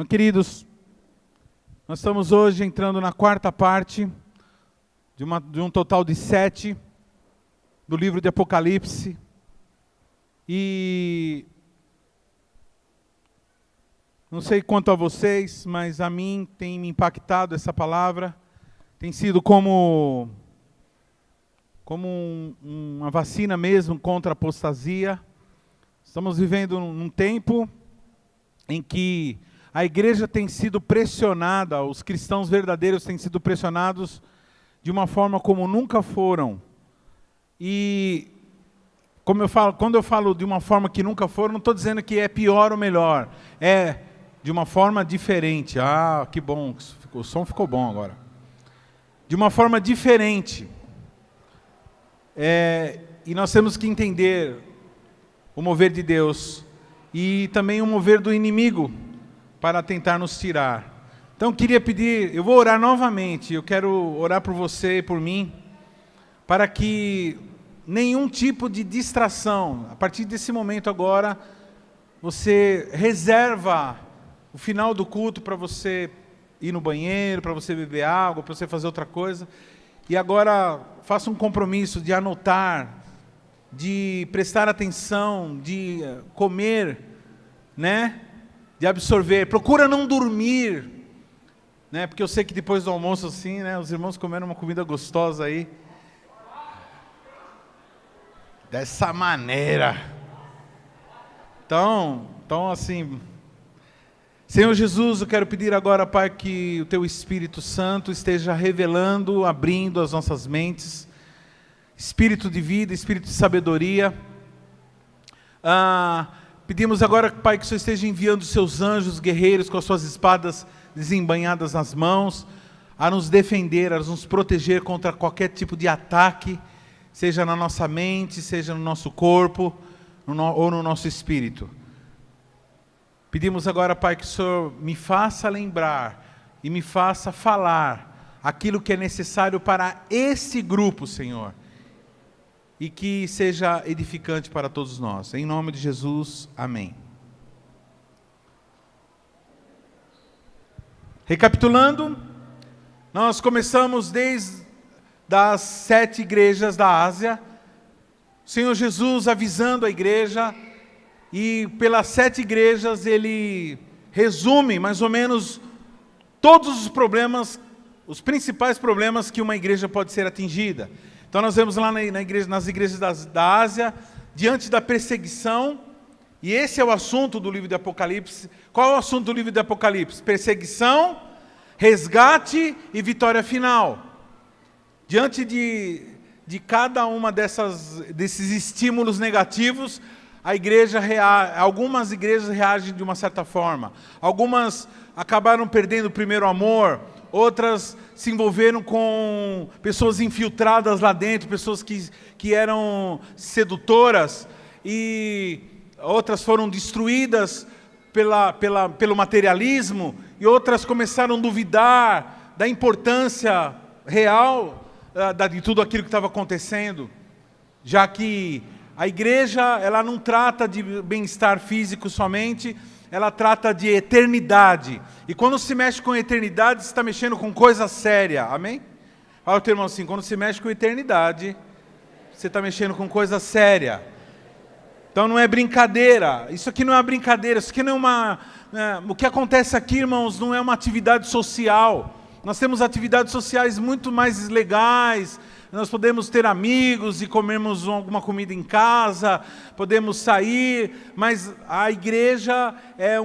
Meus queridos, nós estamos hoje entrando na quarta parte de um total de 7 do livro de Apocalipse. E não sei quanto a vocês, mas a mim tem me impactado essa palavra. Tem sido como uma vacina mesmo contra a apostasia. Estamos vivendo num tempo em que a igreja tem sido pressionada, os cristãos verdadeiros têm sido pressionados de uma forma como nunca foram. E quando eu falo de uma forma que nunca foram, não estou dizendo que é pior ou melhor, é de uma forma diferente. Ah, que bom, o som ficou bom agora. De uma forma diferente. E nós temos que entender o mover de Deus e também o mover do inimigo para tentar nos tirar. Então queria pedir, eu vou orar novamente, eu quero orar por você e por mim, para que nenhum tipo de distração, a partir desse momento agora, você reserva o final do culto para você ir no banheiro, para você beber água, para você fazer outra coisa, e agora faça um compromisso de anotar, de prestar atenção, de comer, né? De absorver. Procura não dormir, né? Porque eu sei que depois do almoço assim, né, os irmãos comeram uma comida gostosa aí. Dessa maneira. Então assim, Senhor Jesus, eu quero pedir agora, Pai, que o Teu Espírito Santo esteja revelando, abrindo as nossas mentes, Espírito de vida, Espírito de sabedoria. Pedimos agora, Pai, que o Senhor esteja enviando os Seus anjos guerreiros com as Suas espadas desembainhadas nas mãos, a nos defender, a nos proteger contra qualquer tipo de ataque, seja na nossa mente, seja no nosso corpo, ou no nosso espírito. Pedimos agora, Pai, que o Senhor me faça lembrar e me faça falar aquilo que é necessário para esse grupo, Senhor, e que seja edificante para todos nós. Em nome de Jesus, amém. Recapitulando, nós começamos desde as 7 igrejas da Ásia, o Senhor Jesus avisando a igreja, e pelas 7 igrejas Ele resume mais ou menos todos os problemas, os principais problemas que uma igreja pode ser atingida. Então nós vemos lá nas igrejas da Ásia, diante da perseguição, e esse é o assunto do livro de Apocalipse. Qual é o assunto do livro de Apocalipse? Perseguição, resgate e vitória final. Diante de cada uma desses estímulos negativos, algumas igrejas reagem de uma certa forma. Algumas acabaram perdendo o primeiro amor, outras se envolveram com pessoas infiltradas lá dentro, pessoas que eram sedutoras, e outras foram destruídas pelo materialismo, e outras começaram a duvidar da importância real de tudo aquilo que estava acontecendo, já que a igreja, ela não trata de bem-estar físico somente, ela trata de eternidade. E quando se mexe com eternidade, você está mexendo com coisa séria. Amém? Fala o teu irmão assim, quando se mexe com eternidade, você está mexendo com coisa séria. Então não é brincadeira. Isso aqui não é uma brincadeira. Isso aqui não é uma... o que acontece aqui, irmãos, não é uma atividade social. Nós temos atividades sociais muito mais legais. Nós podemos ter amigos e comermos alguma comida em casa, podemos sair, mas a igreja é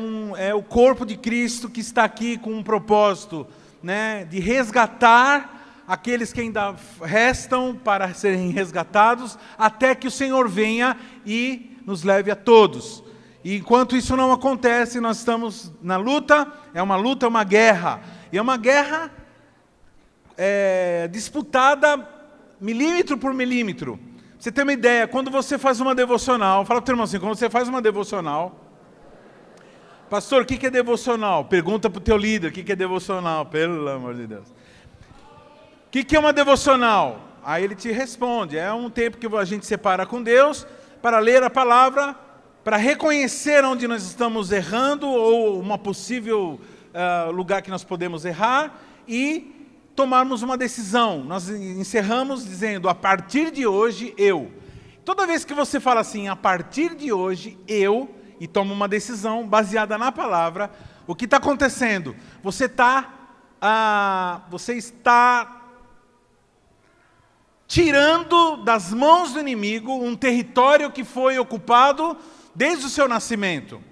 o corpo de Cristo que está aqui com um propósito, né, de resgatar aqueles que ainda restam para serem resgatados, até que o Senhor venha e nos leve a todos. E enquanto isso não acontece, nós estamos na luta, é uma guerra, e é uma guerra disputada milímetro por milímetro. Você tem uma ideia, quando você faz uma devocional, fala para o teu irmão assim, quando você faz uma devocional, pastor, o que é devocional? Pergunta para o teu líder, o que é devocional? Pelo amor de Deus. O que é uma devocional? Aí ele te responde, é um tempo que a gente separa com Deus, para ler a palavra para reconhecer onde nós estamos errando ou uma possível lugar que nós podemos errar e tomarmos uma decisão. Nós encerramos dizendo, a partir de hoje, eu. Toda vez que você fala assim, a partir de hoje, eu, e toma uma decisão baseada na palavra, o que está acontecendo? Você está tirando das mãos do inimigo um território que foi ocupado desde o seu nascimento.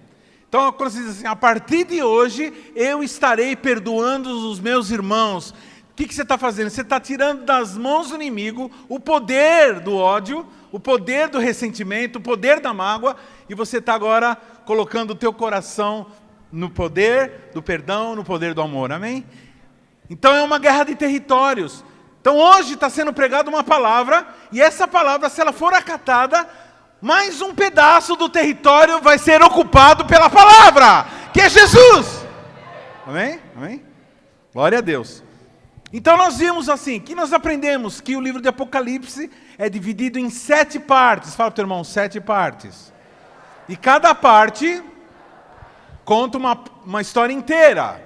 Então, quando você diz assim, a partir de hoje, eu estarei perdoando os meus irmãos. O que você está fazendo? Você está tirando das mãos do inimigo o poder do ódio, o poder do ressentimento, o poder da mágoa, e você está agora colocando o teu coração no poder do perdão, no poder do amor, amém? Então é uma guerra de territórios. Então hoje está sendo pregada uma palavra, e essa palavra, se ela for acatada, mais um pedaço do território vai ser ocupado pela palavra, que é Jesus. Amém? Amém? Glória a Deus. Então nós vimos assim, que nós aprendemos que o livro de Apocalipse é dividido em 7 partes. Fala para o teu irmão, 7 partes. E cada parte conta uma história inteira.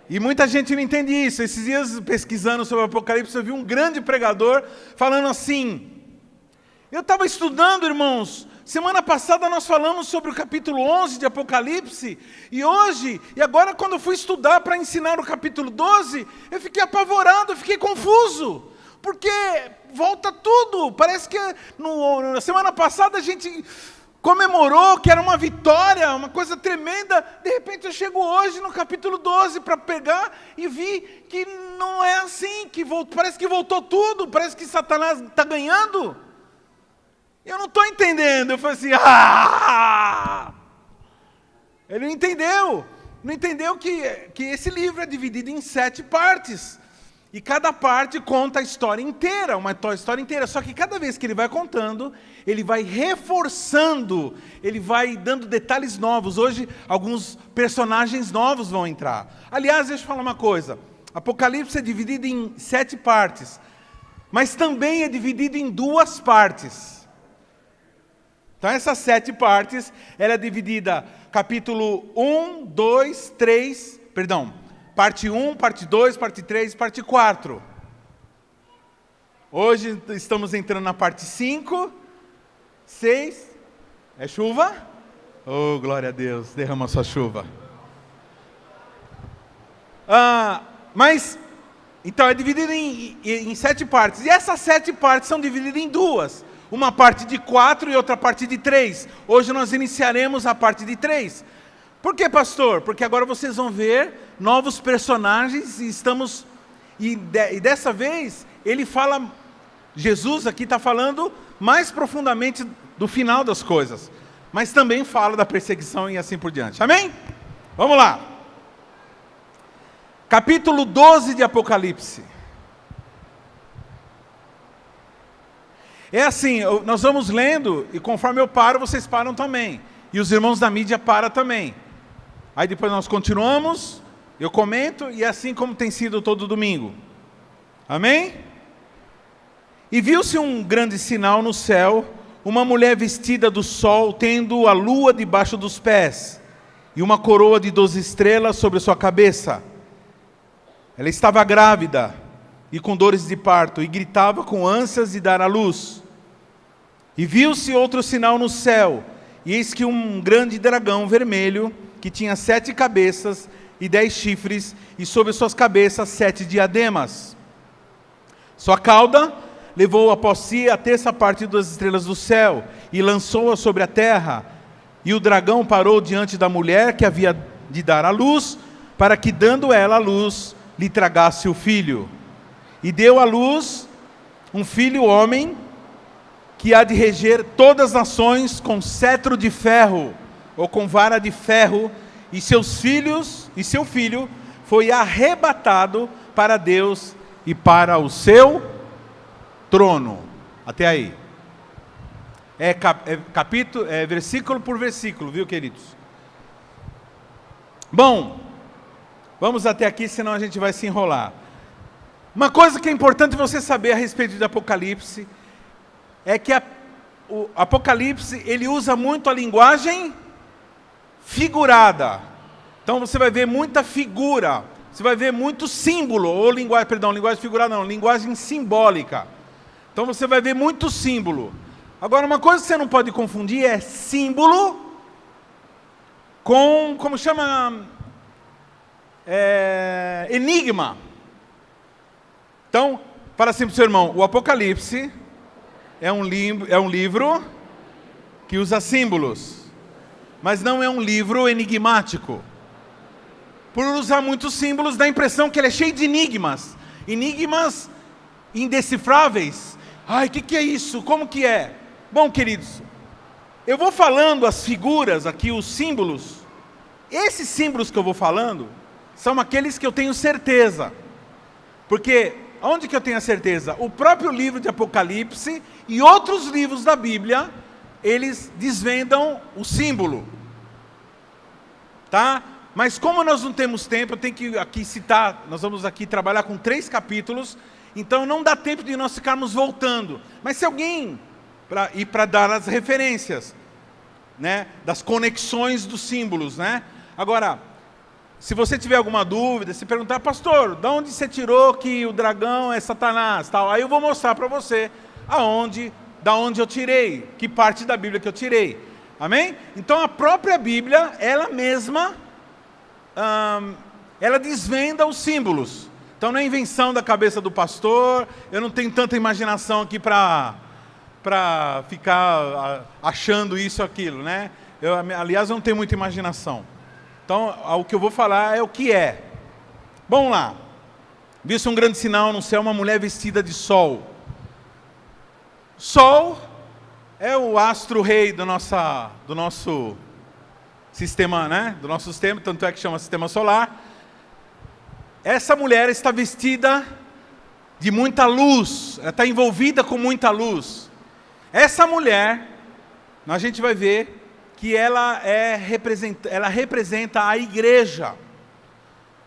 E muita gente não entende isso. Esses dias, pesquisando sobre o Apocalipse, eu vi um grande pregador falando assim, eu estava estudando, irmãos, semana passada nós falamos sobre o capítulo 11 de Apocalipse, e agora quando eu fui estudar para ensinar o capítulo 12, eu fiquei apavorado, eu fiquei confuso, porque volta tudo. Parece que na semana passada a gente comemorou que era uma vitória, uma coisa tremenda. De repente eu chego hoje no capítulo 12 para pegar e vi que não é assim, parece que voltou tudo, parece que Satanás está ganhando. Eu não estou entendendo. Eu falei assim, ele não entendeu que esse livro é dividido em 7 partes. E cada parte conta a história inteira, uma história inteira. Só que cada vez que ele vai contando, ele vai reforçando, ele vai dando detalhes novos. Hoje, alguns personagens novos vão entrar. Aliás, deixa eu falar uma coisa. Apocalipse é dividido em 7 partes, mas também é dividido em 2 partes. Então, essas 7 partes, ela é dividida, capítulo 1, 2, 3, parte 1, parte 2, parte 3, parte 4. Hoje estamos entrando na parte 5, 6, é chuva? Oh, glória a Deus, derrama a sua chuva. Então é dividido em 7 partes, e essas 7 partes são divididas em 2. Uma parte de 4 e outra parte de 3. Hoje nós iniciaremos a parte de 3. Por que, pastor? Porque agora vocês vão ver novos personagens e dessa vez ele fala, Jesus aqui está falando mais profundamente do final das coisas, mas também fala da perseguição e assim por diante. Amém? Vamos lá. Capítulo 12 de Apocalipse. É assim, nós vamos lendo e conforme eu paro, vocês param também. E os irmãos da mídia param também. Aí depois nós continuamos, eu comento, e é assim como tem sido todo domingo. Amém? E viu-se um grande sinal no céu, uma mulher vestida do sol, tendo a lua debaixo dos pés, e uma coroa de 12 estrelas sobre a sua cabeça. Ela estava grávida, e com dores de parto, e gritava com ânsias de dar à luz. E viu-se outro sinal no céu, e eis que um grande dragão vermelho, que tinha 7 cabeças e 10 chifres, e sobre suas cabeças 7 diademas. Sua cauda levou após si a 1/3 parte das estrelas do céu, e lançou-a sobre a terra. E o dragão parou diante da mulher que havia de dar à luz, para que, dando ela à luz, lhe tragasse o filho. E deu à luz um filho homem, que há de reger todas as nações com cetro de ferro, ou com vara de ferro, e seu filho foi arrebatado para Deus e para o seu trono. Até aí. É versículo por versículo, viu, queridos? Bom, vamos até aqui, senão a gente vai se enrolar. Uma coisa que é importante você saber a respeito de Apocalipse é que o Apocalipse, ele usa muito a linguagem figurada. Então você vai ver muita figura, você vai ver muito símbolo, ou linguagem figurada não, linguagem simbólica. Então você vai ver muito símbolo. Agora, uma coisa que você não pode confundir é símbolo com, como chama, enigma. Então, fala assim para o seu irmão, o Apocalipse é um livro que usa símbolos, mas não é um livro enigmático. Por usar muitos símbolos, dá a impressão que ele é cheio de enigmas. Enigmas indecifráveis. Ai, o que é isso? Como que é? Bom, queridos, eu vou falando as figuras aqui, os símbolos. Esses símbolos que eu vou falando, são aqueles que eu tenho certeza. Porque, onde que eu tenho a certeza? O próprio livro de Apocalipse e outros livros da Bíblia, eles desvendam o símbolo. Tá? Mas como nós não temos tempo, eu tenho que aqui citar, nós vamos aqui trabalhar com 3 capítulos, então não dá tempo de nós ficarmos voltando. Mas se alguém, para dar as referências, né, das conexões dos símbolos, né? Agora, se você tiver alguma dúvida, se perguntar, pastor, de onde você tirou que o dragão é Satanás? Tal? Aí eu vou mostrar para você da onde eu tirei, que parte da Bíblia que eu tirei. Amém? Então a própria Bíblia, ela mesma, ela desvenda os símbolos. Então não é invenção da cabeça do pastor, eu não tenho tanta imaginação aqui para ficar achando isso ou aquilo, né? Aliás, eu não tenho muita imaginação. Então, o que eu vou falar é o que é. Vamos lá. Viu-se um grande sinal no céu, uma mulher vestida de sol. Sol é o astro-rei do nosso sistema, né? Do nosso sistema, tanto é que chama sistema solar. Essa mulher está vestida de muita luz, ela está envolvida com muita luz. Essa mulher, a gente vai ver que ela representa a igreja.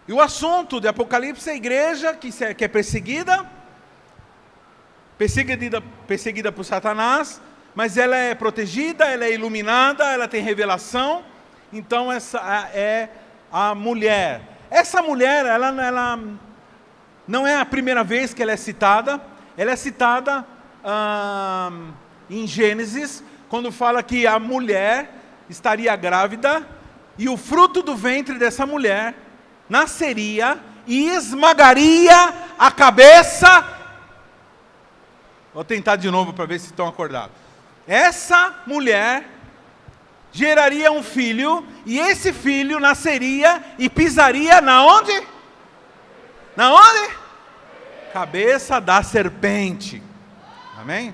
E o assunto de Apocalipse é a igreja que é perseguida por Satanás, mas ela é protegida, ela é iluminada, ela tem revelação. Então essa é a mulher. Essa mulher, ela não é a primeira vez que ela é citada. Ela é citada em Gênesis, quando fala que a mulher estaria grávida e o fruto do ventre dessa mulher nasceria e esmagaria a cabeça. Vou tentar de novo para ver se estão acordados. Essa mulher geraria um filho e esse filho nasceria e pisaria na onde? Na onde? Cabeça da serpente. Amém?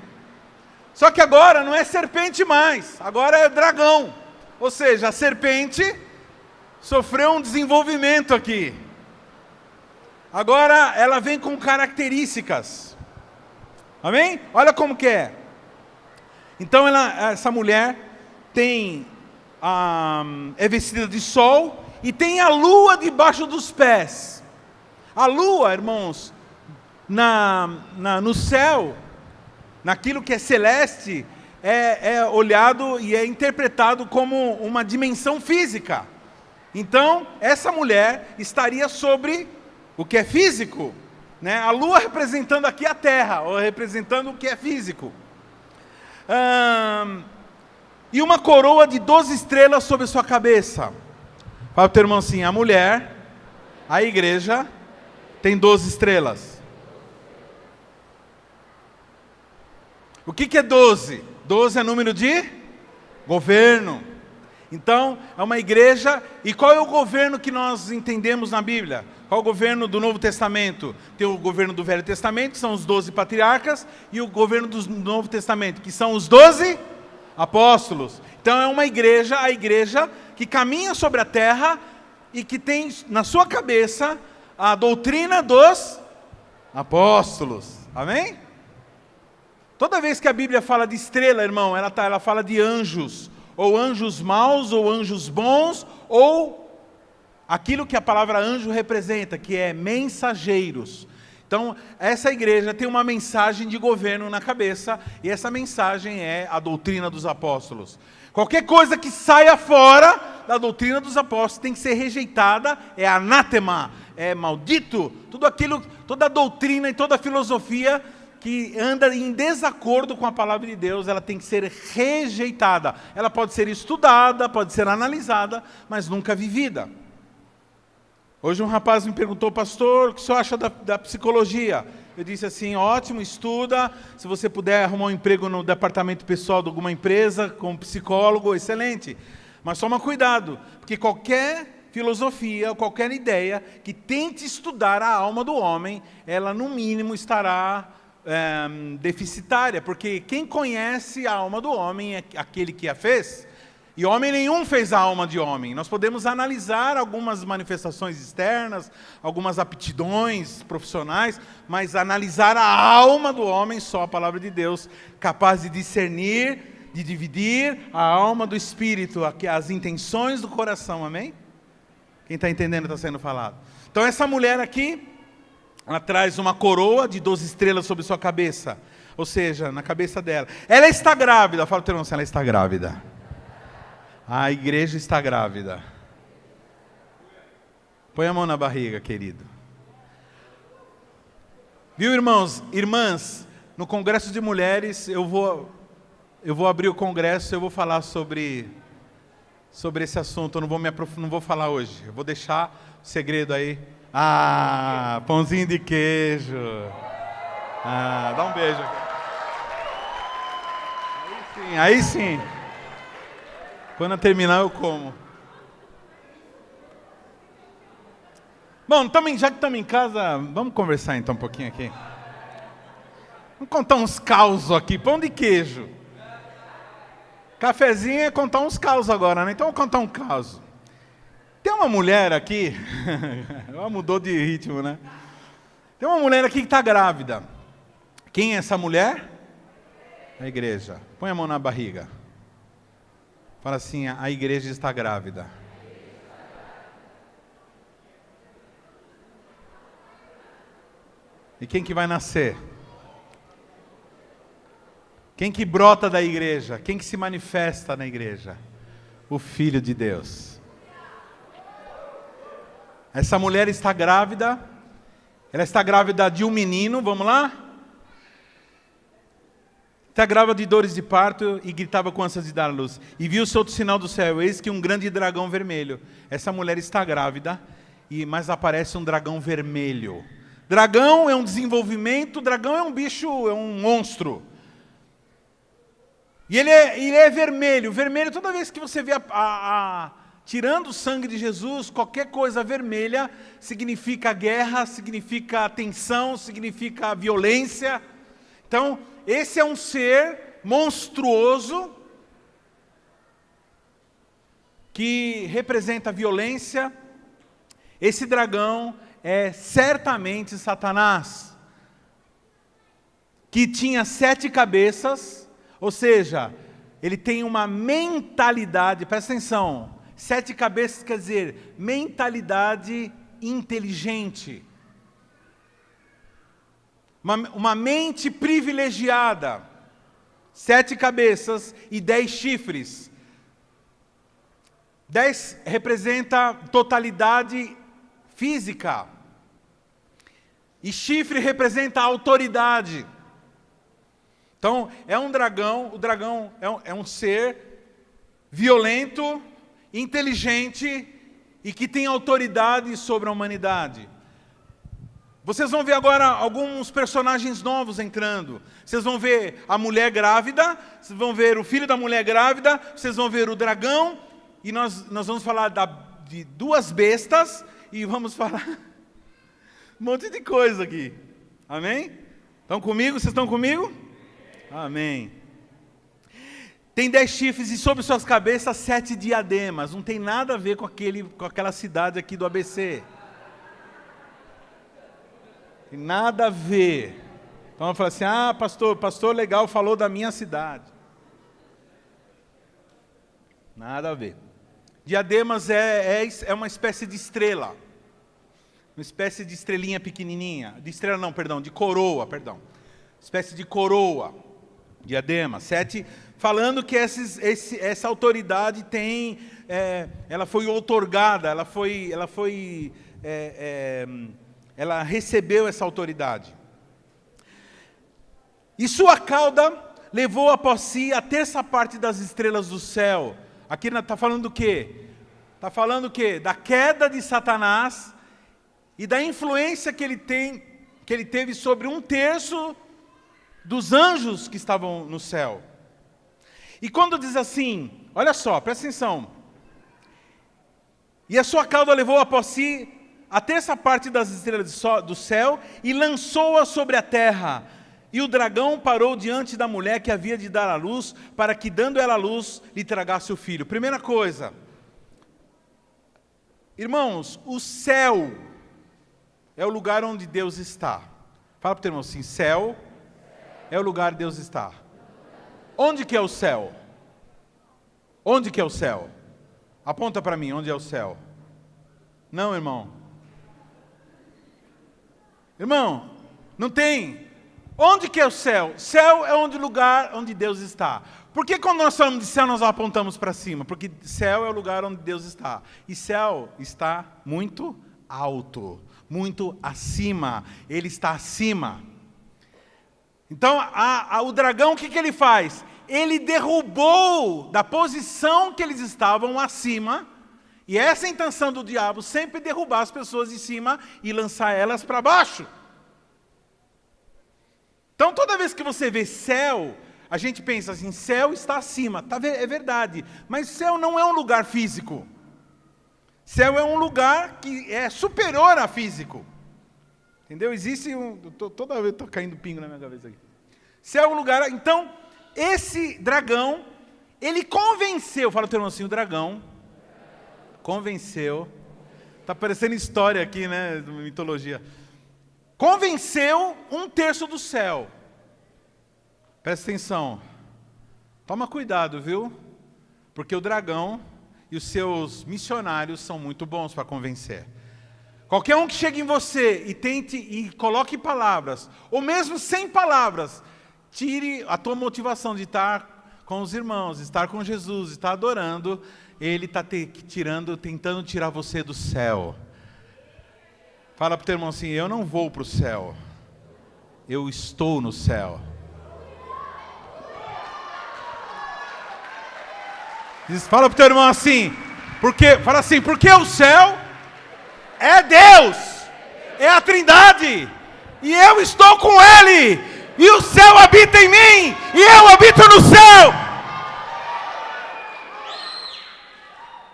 Só que agora não é serpente mais, agora é dragão. Ou seja, a serpente sofreu um desenvolvimento aqui. Agora ela vem com características. Amém? Olha como que é. Então essa mulher é vestida de sol e tem a lua debaixo dos pés. A lua, irmãos, no céu, naquilo que é celeste, é olhado e é interpretado como uma dimensão física. Então, essa mulher estaria sobre o que é físico, né? A lua representando aqui a terra, ou representando o que é físico. E uma coroa de 12 estrelas sobre sua cabeça. Fala para o teu irmão assim, a mulher, a igreja, tem 12 estrelas. O que é 12? 12 é número de governo. Então, é uma igreja. E qual é o governo que nós entendemos na Bíblia? Qual é o governo do Novo Testamento? Tem o governo do Velho Testamento, que são os 12 patriarcas, e o governo do Novo Testamento, que são os 12 apóstolos. Então é uma igreja, a igreja que caminha sobre a terra e que tem na sua cabeça a doutrina dos apóstolos. Amém? Toda vez que a Bíblia fala de estrela, irmão, ela fala de anjos, ou anjos maus, ou anjos bons, ou aquilo que a palavra anjo representa, que é mensageiros. Então, essa igreja tem uma mensagem de governo na cabeça, e essa mensagem é a doutrina dos apóstolos. Qualquer coisa que saia fora da doutrina dos apóstolos tem que ser rejeitada, é anátema, é maldito. Tudo aquilo, toda a doutrina e toda a filosofia que anda em desacordo com a palavra de Deus, ela tem que ser rejeitada. Ela pode ser estudada, pode ser analisada, mas nunca vivida. Hoje um rapaz me perguntou: pastor, o que o senhor acha da psicologia? Eu disse assim: ótimo, estuda, se você puder arrumar um emprego no departamento pessoal de alguma empresa, como psicólogo, excelente. Mas toma cuidado, porque qualquer filosofia, qualquer ideia que tente estudar a alma do homem, ela no mínimo estará deficitária, porque quem conhece a alma do homem é aquele que a fez. E homem nenhum fez a alma de homem. Nós podemos analisar algumas manifestações externas, algumas aptidões profissionais, mas analisar a alma do homem, só a palavra de Deus, capaz de discernir, de dividir a alma do espírito, as intenções do coração, amém? Quem está entendendo está sendo falado. Então essa mulher aqui, ela traz uma coroa de 12 estrelas sobre sua cabeça, ou seja, na cabeça dela. Ela está grávida, fala o teu irmão assim: ela está grávida. A igreja está grávida. Põe a mão na barriga, querido. Viu, irmãos, irmãs, no Congresso de Mulheres, eu vou abrir o congresso, eu vou falar sobre esse assunto. Eu não vou falar hoje. Eu vou deixar o segredo aí. Ah, pãozinho de queijo. Ah, dá um beijo. Aí sim. Quando eu terminar, eu como. Bom, já que estamos em casa, vamos conversar então um pouquinho aqui. Vamos contar uns causos aqui. Pão de queijo. Cafezinho é contar uns causos agora, né? Então eu vou contar um caso. Tem uma mulher aqui, ela mudou de ritmo, né? Tem uma mulher aqui que está grávida. Quem é essa mulher? A igreja. Põe a mão na barriga. Fala assim: a igreja está grávida. E quem que vai nascer? Quem que brota da igreja? Quem que se manifesta na igreja? O Filho de Deus. Essa mulher está grávida. Ela está grávida de um menino, vamos lá? Está grávida de dores de parto e gritava com ânsias de dar à luz. E viu o outro sinal do céu, eis que um grande dragão vermelho. Essa mulher está grávida, mas aparece um dragão vermelho. Dragão é um desenvolvimento, dragão é um bicho, é um monstro. E ele é vermelho. Vermelho, toda vez que você vê tirando o sangue de Jesus, qualquer coisa vermelha significa guerra, significa tensão, significa violência. Então, esse é um ser monstruoso que representa violência. Esse dragão é certamente Satanás, que tinha 7 cabeças, ou seja, ele tem uma mentalidade, presta atenção, 7 cabeças quer dizer mentalidade inteligente. Uma mente privilegiada, 7 cabeças e 10 chifres. 10 representa totalidade física, e chifre representa autoridade. Então, é um dragão, o dragão é um ser violento, inteligente e que tem autoridade sobre a humanidade. Vocês vão ver agora alguns personagens novos entrando. Vocês vão ver a mulher grávida, vocês vão ver o filho da mulher grávida, vocês vão ver o dragão, e nós vamos falar de 2 bestas, e vamos falar um monte de coisa aqui. Amém? Estão comigo? Vocês estão comigo? Amém. Tem 10 chifres e sobre suas cabeças 7 diademas. Não tem nada a ver com aquela cidade aqui do ABC. Tem nada a ver. Então vamos falar assim: pastor legal falou da minha cidade. Nada a ver. Diademas é uma espécie de estrela. uma espécie de estrelinha pequenininha, de estrela não, perdão, de coroa, perdão. Espécie de coroa, diadema. 7, falando que essa autoridade tem, ela foi outorgada, ela recebeu essa autoridade. E sua cauda levou após si a terça parte das estrelas do céu. Aqui está falando do quê? Está falando o quê? Da queda de Satanás e da influência que ele teve sobre 1/3 dos anjos que estavam no céu. E quando diz assim, olha só, presta atenção. E a sua cauda levou após si a terça parte das estrelas do céu e lançou-a sobre a terra. E o dragão parou diante da mulher que havia de dar à luz, para que, dando ela à luz, lhe tragasse o filho. Primeira coisa, irmãos, o céu é o lugar onde Deus está. Fala para o teu irmão assim, céu é o lugar onde Deus está. Onde que é o céu? Onde que é o céu? Aponta para mim, onde é o céu? Não, irmão. Irmão, não tem. Onde que é o céu? Céu é o lugar onde Deus está. Por que quando nós falamos de céu nós apontamos para cima? Porque céu é o lugar onde Deus está. E céu está muito alto, muito acima. Ele está acima. Então, o dragão, o que ele faz? Ele derrubou da posição que eles estavam acima. E essa é a intenção do diabo, sempre derrubar as pessoas de cima e lançar elas para baixo. Então, toda vez que você vê céu, a gente pensa assim, céu está acima. É verdade, mas céu não é um lugar físico. Céu é um lugar que é superior a físico. Entendeu? Existe toda vez estou caindo pingo na minha cabeça aqui. Céu é um lugar... Então, esse dragão, ele convenceu... Fala o teu irmão assim, o dragão convenceu... Está parecendo história aqui, né? Mitologia. Convenceu 1/3 do céu. Presta atenção. Toma cuidado, viu? Porque o dragão e os seus missionários são muito bons para convencer. Qualquer um que chegue em você e tente e coloque palavras, ou mesmo sem palavras, tire a tua motivação de estar com os irmãos, estar com Jesus, estar adorando, ele está tentando tirar você do céu. Fala para o teu irmão assim, eu não vou para o céu, eu estou no céu. Fala para o teu irmão assim, porque o céu é Deus, é a Trindade, e eu estou com Ele, e o céu habita em mim, e eu habito no céu.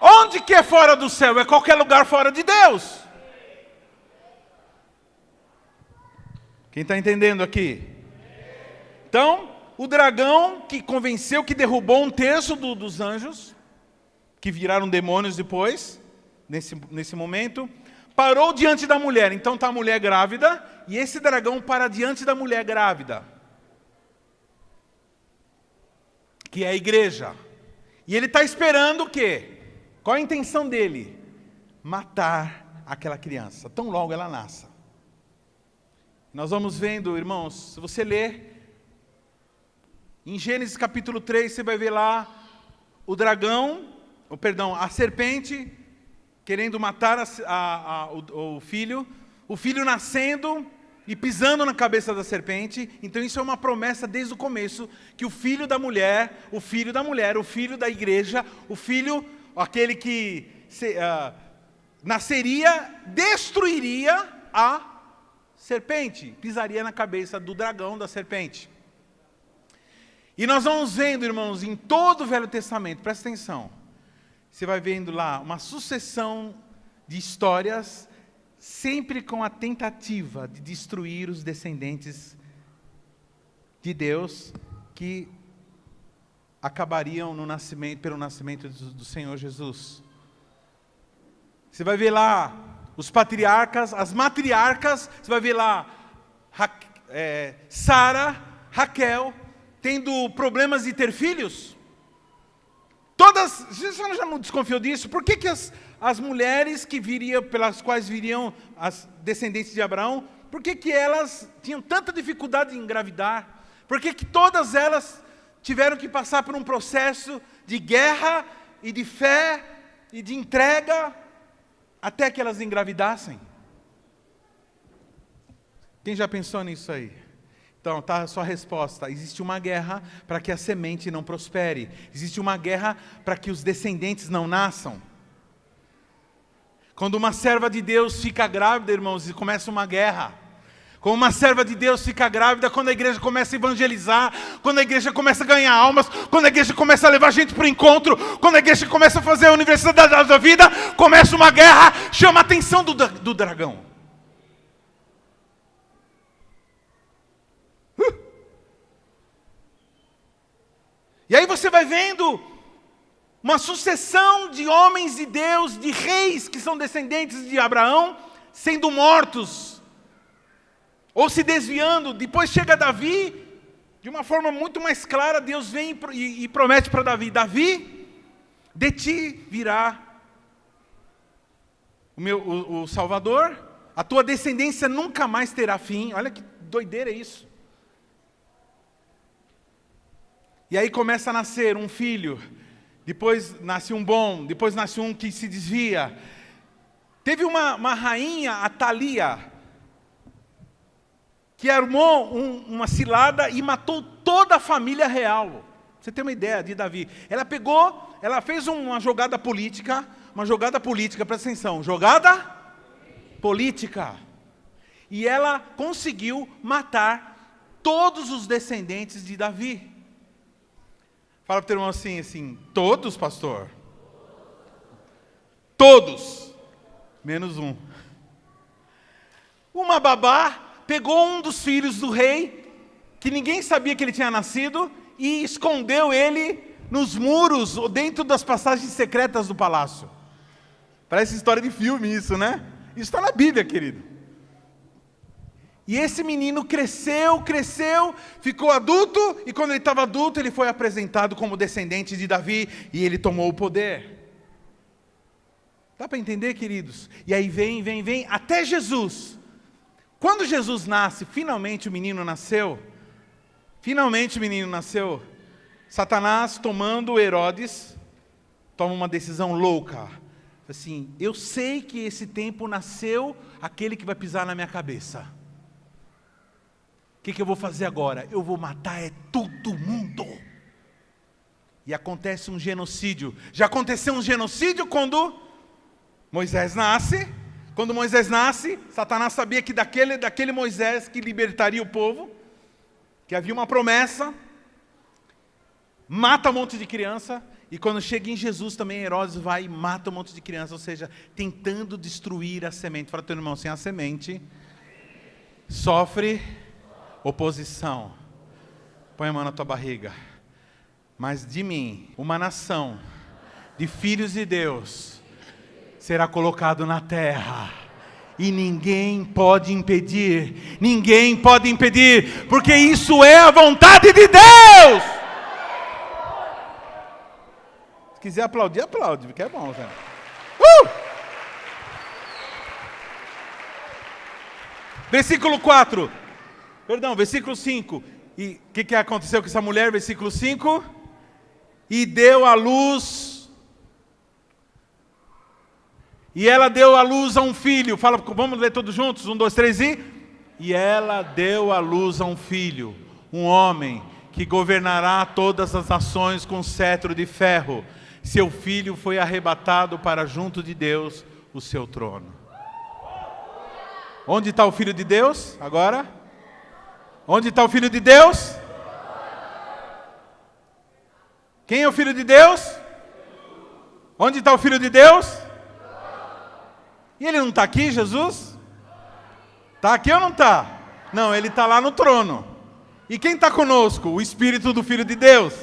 Onde que é fora do céu? É qualquer lugar fora de Deus. Quem está entendendo aqui? Então, o dragão que convenceu, que derrubou 1/3 dos anjos, que viraram demônios depois, nesse momento, parou diante da mulher. Então está a mulher grávida, e esse dragão para diante da mulher grávida, que é a igreja. E ele está esperando o quê? Qual a intenção dele? Matar aquela criança, tão logo ela nasça. Nós vamos vendo, irmãos, se você ler, em Gênesis capítulo 3, você vai ver lá a serpente, querendo matar o filho nascendo e pisando na cabeça da serpente. Então isso é uma promessa desde o começo, que o filho da mulher, o filho da igreja, aquele que nasceria, destruiria a serpente, pisaria na cabeça do dragão, da serpente. E nós vamos vendo, irmãos, em todo o Velho Testamento, presta atenção, você vai vendo lá uma sucessão de histórias, sempre com a tentativa de destruir os descendentes de Deus, que acabariam pelo nascimento do Senhor Jesus. Você vai ver lá os patriarcas, as matriarcas, você vai ver lá Sara, Raquel, tendo problemas de ter filhos. Você já não desconfiou disso? Por que as mulheres pelas quais viriam as descendentes de Abraão, por que elas tinham tanta dificuldade em engravidar? Por que todas elas tiveram que passar por um processo de guerra e de fé e de entrega até que elas engravidassem? Quem já pensou nisso aí? Então, tá a sua resposta. Existe uma guerra para que a semente não prospere. Existe uma guerra para que os descendentes não nasçam. Quando uma serva de Deus fica grávida, irmãos, começa uma guerra. Quando uma serva de Deus fica grávida, quando a igreja começa a evangelizar, quando a igreja começa a ganhar almas, quando a igreja começa a levar gente para o encontro, quando a igreja começa a fazer a universidade da vida, começa uma guerra, chama a atenção do dragão. E aí você vai vendo uma sucessão de homens de Deus, de reis que são descendentes de Abraão, sendo mortos, ou se desviando. Depois chega Davi, de uma forma muito mais clara, Deus vem e promete para Davi: Davi, de ti virá o Salvador, a tua descendência nunca mais terá fim. Olha que doideira é isso. E aí começa a nascer um filho, depois nasce um bom, depois nasce um que se desvia. Teve uma rainha, a Thalia, que armou uma cilada e matou toda a família real. Você tem uma ideia de Davi. Ela fez uma jogada política, presta atenção, jogada política. E ela conseguiu matar todos os descendentes de Davi. Fala para o teu irmão assim, todos, pastor? Todos, menos um. Uma babá pegou um dos filhos do rei, que ninguém sabia que ele tinha nascido, e escondeu ele nos muros, ou dentro das passagens secretas do palácio. Parece história de filme isso, né? Isso está na Bíblia, querido. E esse menino cresceu, ficou adulto, e quando ele estava adulto, ele foi apresentado como descendente de Davi, e ele tomou o poder. Dá para entender, queridos? E aí vem, até Jesus. Quando Jesus nasce, finalmente o menino nasceu, Satanás, tomando Herodes, toma uma decisão louca. Assim, eu sei que esse tempo nasceu aquele que vai pisar na minha cabeça. O que eu vou fazer agora? Eu vou matar todo mundo. E acontece um genocídio. Já aconteceu um genocídio quando Moisés nasce. Quando Moisés nasce, Satanás sabia que daquele Moisés que libertaria o povo, que havia uma promessa, mata um monte de criança. E quando chega em Jesus também, Herodes vai e mata um monte de criança, ou seja, tentando destruir a semente. Fala para o teu irmão assim, a semente sofre oposição. Põe a mão na tua barriga. Mas de mim, uma nação de filhos de Deus será colocado na terra. E ninguém pode impedir, porque isso é a vontade de Deus. Se quiser aplaudir, aplaude, porque é bom, velho. Versículo 5. E o que aconteceu com essa mulher? Versículo 5. E deu à luz. E ela deu à luz a um filho. Fala, vamos ler todos juntos? 1, 2, 3 e... E ela deu à luz a um filho, um homem, que governará todas as nações com cetro de ferro. Seu filho foi arrebatado para junto de Deus, o seu trono. Onde está o Filho de Deus agora? Onde está o Filho de Deus? Quem é o Filho de Deus? Onde está o Filho de Deus? E ele não está aqui, Jesus? Está aqui ou não está? Não, ele está lá no trono. E quem está conosco? O Espírito do Filho de Deus.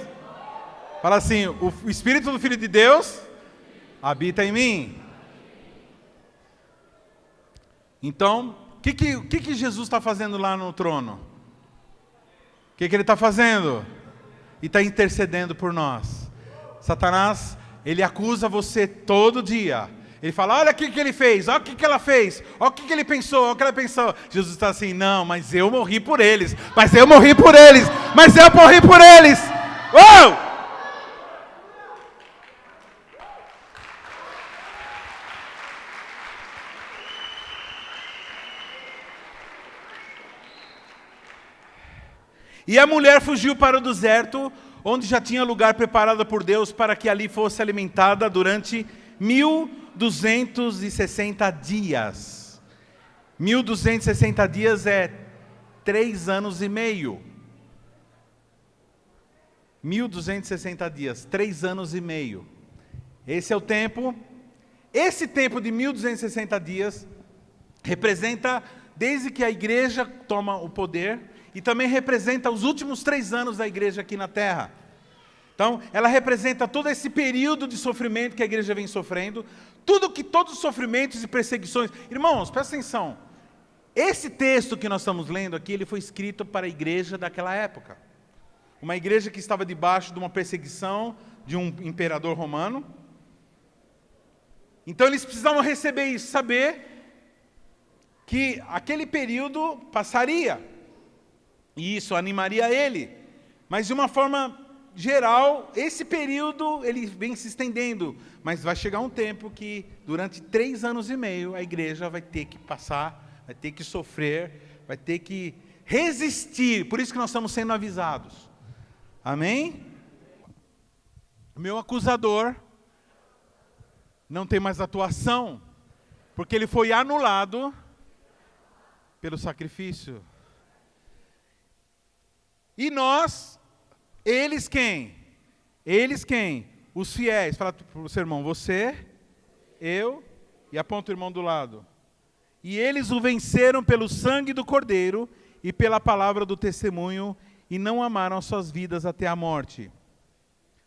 Fala assim, o Espírito do Filho de Deus habita em mim. Então, o que Jesus está fazendo lá no trono? O que ele está fazendo? E está intercedendo por nós. Satanás, ele acusa você todo dia. Ele fala, olha o que ele fez, olha o que ela fez, olha o que ele pensou, olha o que ela pensou. Jesus está assim, não, mas eu morri por eles, mas eu morri por eles, mas eu morri por eles. Oh! E a mulher fugiu para o deserto, onde já tinha lugar preparado por Deus para que ali fosse alimentada durante 1260 dias. 1260 dias é 3 anos e meio. 1260 dias, 3 anos e meio. Esse é o tempo. Esse tempo de 1260 dias representa desde que a igreja toma o poder, e também representa os últimos 3 anos da igreja aqui na terra. Então, ela representa todo esse período de sofrimento que a igreja vem sofrendo, todos os sofrimentos e perseguições. Irmãos, presta atenção. Esse texto que nós estamos lendo aqui, ele foi escrito para a igreja daquela época. Uma igreja que estava debaixo de uma perseguição de um imperador romano. Então, eles precisavam receber isso, saber que aquele período passaria. E isso animaria ele. Mas de uma forma geral, esse período ele vem se estendendo. Mas vai chegar um tempo que durante 3 anos e meio a igreja vai ter que passar, vai ter que sofrer, vai ter que resistir. Por isso que nós estamos sendo avisados. Amém? O meu acusador não tem mais atuação, porque ele foi anulado pelo sacrifício. E nós, eles quem? Eles quem? Os fiéis. Fala para o seu irmão, você, eu, e aponta o irmão do lado. E eles o venceram pelo sangue do Cordeiro e pela palavra do testemunho, e não amaram as suas vidas até a morte.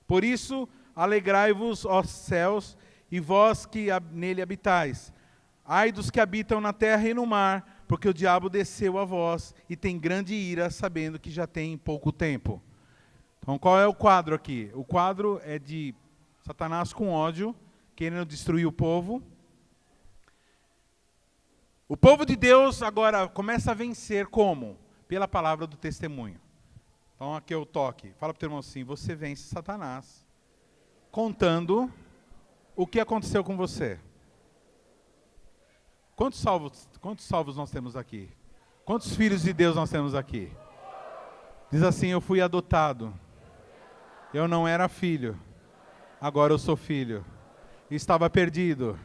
Por isso, alegrai-vos, ó céus, e vós que nele habitais. Ai dos que habitam na terra e no mar, porque o diabo desceu a vós e tem grande ira, sabendo que já tem pouco tempo. Então, qual é o quadro aqui? O quadro é de Satanás com ódio, querendo destruir o povo. O povo de Deus agora começa a vencer como? Pela palavra do testemunho. Então, aqui é o toque. Fala para o teu irmão assim, você vence Satanás contando o que aconteceu com você. Quantos salvos nós temos aqui? Quantos filhos de Deus nós temos aqui? Diz assim, eu fui adotado. Eu não era filho. Agora eu sou filho. Estava perdido.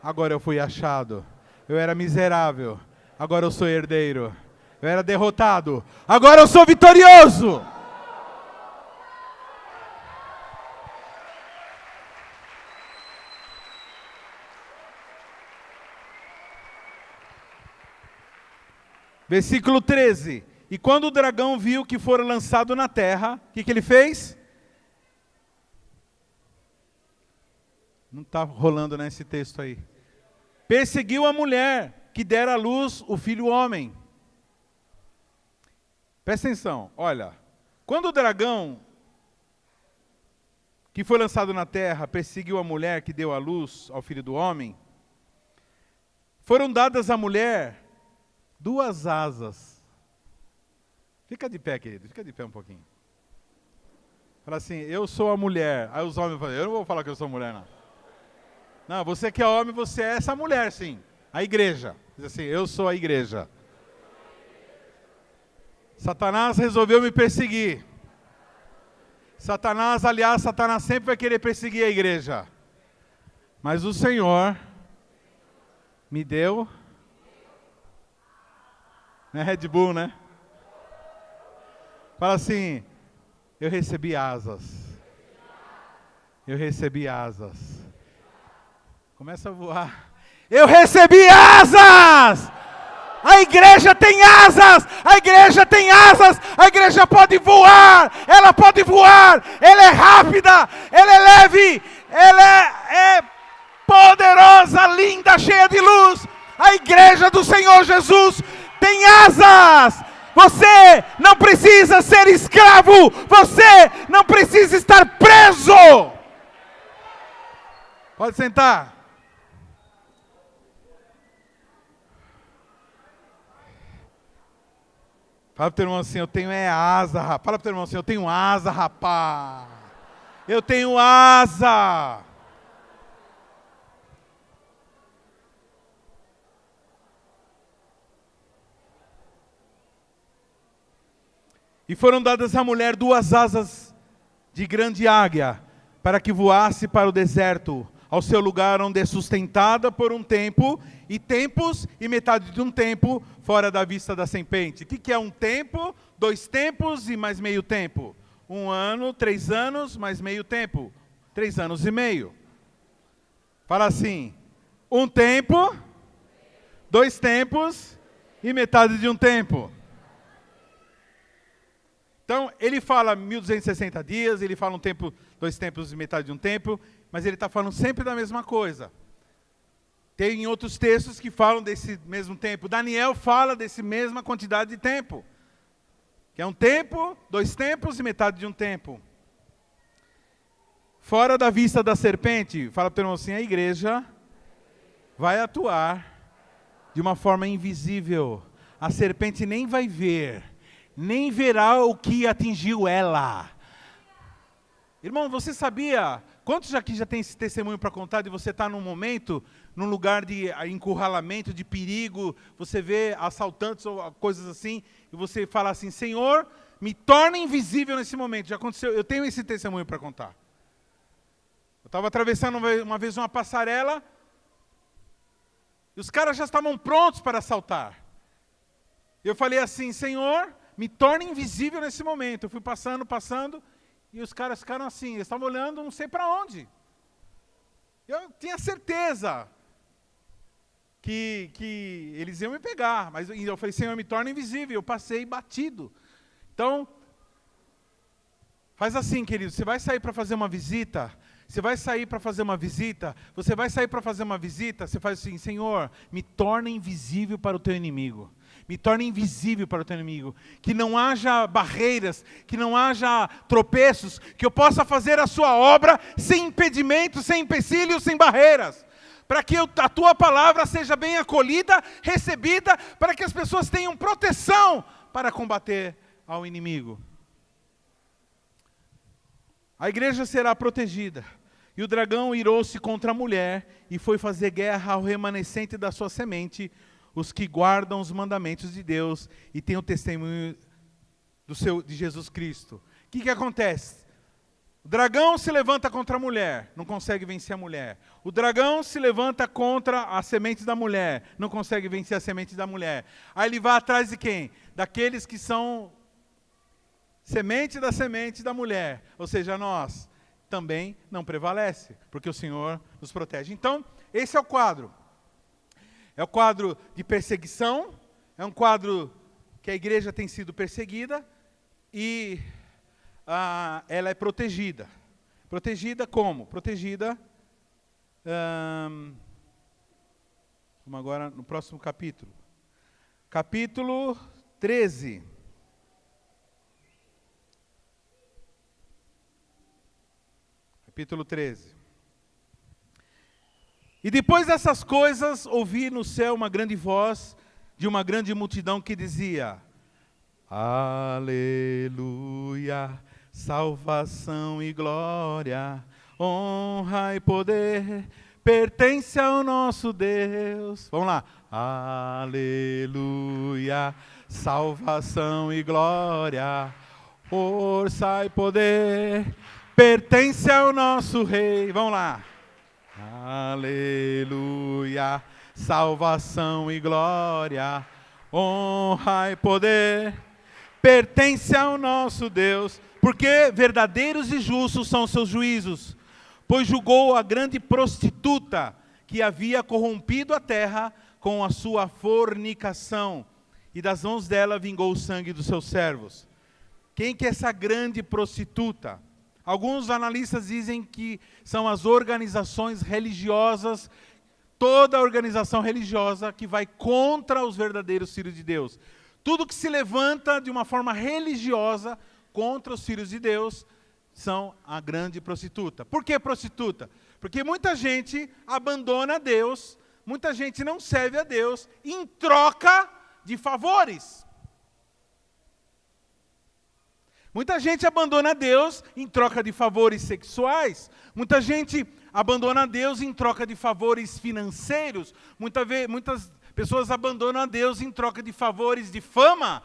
Agora eu fui achado. Eu era miserável. Agora eu sou herdeiro. Eu era derrotado. Agora eu sou vitorioso. Versículo 13. E quando o dragão viu que fora lançado na terra, o que ele fez? Não está rolando nesse texto aí. Perseguiu a mulher que dera à luz o filho homem. Presta atenção, olha. Quando o dragão que foi lançado na terra perseguiu a mulher que deu à luz ao filho do homem, foram dadas à mulher 2 asas. Fica de pé, querido, fica de pé um pouquinho. Fala assim, eu sou a mulher. Aí os homens falam, eu não vou falar que eu sou mulher, não. Não, você que é homem, você é essa mulher, sim. A igreja. Diz assim, eu sou a igreja. Satanás resolveu me perseguir. Satanás sempre vai querer perseguir a igreja. Mas o Senhor me deu... Não é Red Bull, né? Fala assim, eu recebi asas. Eu recebi asas. Começa a voar. Eu recebi asas! A igreja tem asas! A igreja tem asas! A igreja pode voar! Ela pode voar! Ela é rápida! Ela é leve! Ela é poderosa, linda, cheia de luz! A igreja do Senhor Jesus tem asas! Você não precisa ser escravo! Você não precisa estar preso! Pode sentar. Fala pro teu irmão assim, eu tenho asa, rapaz. Fala pro teu irmão assim, eu tenho asa, rapaz. Eu tenho asa. E foram dadas à mulher 2 asas de grande águia, para que voasse para o deserto, ao seu lugar onde é sustentada por um tempo, e tempos, e metade de um tempo, fora da vista da serpente. O que é um tempo? 2 tempos e mais meio tempo. 1 ano, 3 anos, mais meio tempo. 3 anos e meio. Fala assim, 1 tempo, 2 tempos e metade de um tempo. Então, ele fala 1260 dias, ele fala 1 tempo, 2 tempos e metade de um tempo, mas ele está falando sempre da mesma coisa. Tem outros textos que falam desse mesmo tempo. Daniel fala dessa mesma quantidade de tempo. Que é 1 tempo, 2 tempos e metade de um tempo. Fora da vista da serpente, fala para o irmão assim, a igreja vai atuar de uma forma invisível. A serpente nem vai ver, nem verá o que atingiu ela. Irmão, você sabia, quantos aqui já tem esse testemunho para contar de você estar num momento, num lugar de encurralamento, de perigo, você vê assaltantes ou coisas assim, e você fala assim, Senhor, me torna invisível nesse momento. Já aconteceu, eu tenho esse testemunho para contar. Eu estava atravessando uma vez uma passarela, e os caras já estavam prontos para assaltar. Eu falei assim, Senhor, me torna invisível nesse momento. Eu fui passando, e os caras ficaram assim, eles estavam olhando não sei para onde. Eu tinha certeza que eles iam me pegar, mas eu falei, Senhor, me torna invisível. Eu passei batido. Então, faz assim, querido, você vai sair para fazer uma visita, você vai sair para fazer uma visita, você faz assim, Senhor, me torna invisível para o teu inimigo. Me torne invisível para o teu inimigo. Que não haja barreiras, que não haja tropeços, que eu possa fazer a sua obra sem impedimentos, sem empecilhos, sem barreiras. Para que a tua palavra seja bem acolhida, recebida, para que as pessoas tenham proteção para combater ao inimigo. A igreja será protegida. E o dragão irou-se contra a mulher e foi fazer guerra ao remanescente da sua semente, os que guardam os mandamentos de Deus e têm o testemunho de Jesus Cristo. O que acontece? O dragão se levanta contra a mulher, não consegue vencer a mulher. O dragão se levanta contra a semente da mulher, não consegue vencer a semente da mulher. Aí ele vai atrás de quem? Daqueles que são semente da mulher. Ou seja, nós também não prevalece, porque o Senhor nos protege. Então, esse é o quadro. É o quadro de perseguição, é um quadro que a igreja tem sido perseguida e ela é protegida. Protegida como? Protegida, vamos agora no próximo capítulo. Capítulo 13. Capítulo 13. E depois dessas coisas, ouvi no céu uma grande voz de uma grande multidão que dizia, Aleluia, salvação e glória, honra e poder, pertence ao nosso Deus. Vamos lá. Aleluia, salvação e glória, força e poder, pertence ao nosso Rei. Vamos lá. Aleluia, salvação e glória, honra e poder, pertence ao nosso Deus, porque verdadeiros e justos são seus juízos, pois julgou a grande prostituta que havia corrompido a terra com a sua fornicação, e das mãos dela vingou o sangue dos seus servos. Quem que é essa grande prostituta? Alguns analistas dizem que são as organizações religiosas, toda organização religiosa que vai contra os verdadeiros filhos de Deus. Tudo que se levanta de uma forma religiosa contra os filhos de Deus são a grande prostituta. Por que prostituta? Porque muita gente abandona Deus, muita gente não serve a Deus em troca de favores. Muita gente abandona Deus em troca de favores sexuais. Muita gente abandona Deus em troca de favores financeiros. Muitas pessoas abandonam a Deus em troca de favores de fama,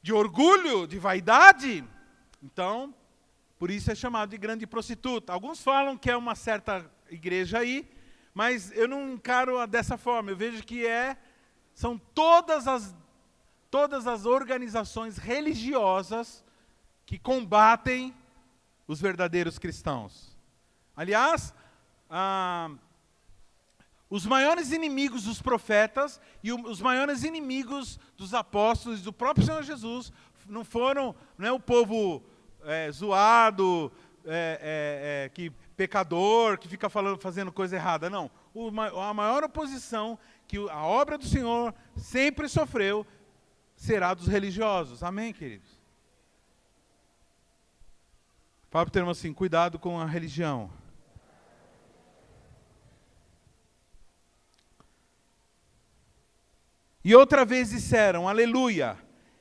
de orgulho, de vaidade. Então, por isso é chamado de grande prostituta. Alguns falam que é uma certa igreja aí, mas eu não encaro dessa forma. Eu vejo que são todas as organizações religiosas que combatem os verdadeiros cristãos. Aliás, os maiores inimigos dos profetas e os maiores inimigos dos apóstolos, do próprio Senhor Jesus, não é o povo zoado, pecador, que fica fazendo coisa errada. Não. A maior oposição que a obra do Senhor sempre sofreu será dos religiosos. Amém, queridos? Fala para o teu irmão assim, cuidado com a religião. E outra vez disseram, aleluia,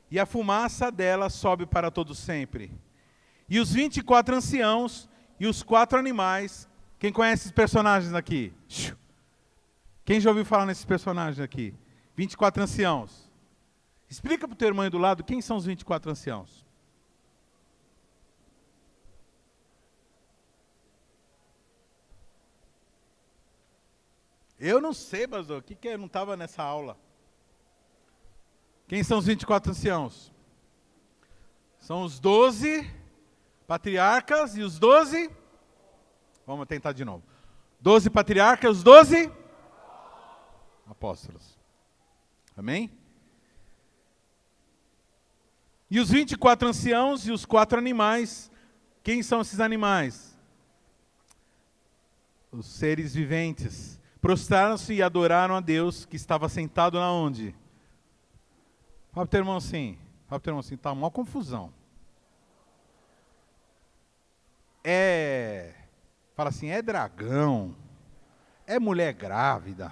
e a fumaça dela sobe para todo sempre. E os 24 anciãos e os 4 animais, quem conhece esses personagens aqui? Quem já ouviu falar nesses personagens aqui? 24 anciãos. Explica para o teu irmão aí do lado, quem são os 24 anciãos? Eu não sei, mas o que eu não estava nessa aula? Quem são os 24 anciãos? São os 12 patriarcas e os 12... Vamos tentar de novo. 12 patriarcas, os 12 apóstolos. Amém? E os 24 anciãos e os 4 animais, quem são esses animais? Os seres viventes. Prostraram-se e adoraram a Deus, que estava sentado na onde? Fala para o teu irmão assim, está uma confusão. Fala assim, é dragão, é mulher grávida,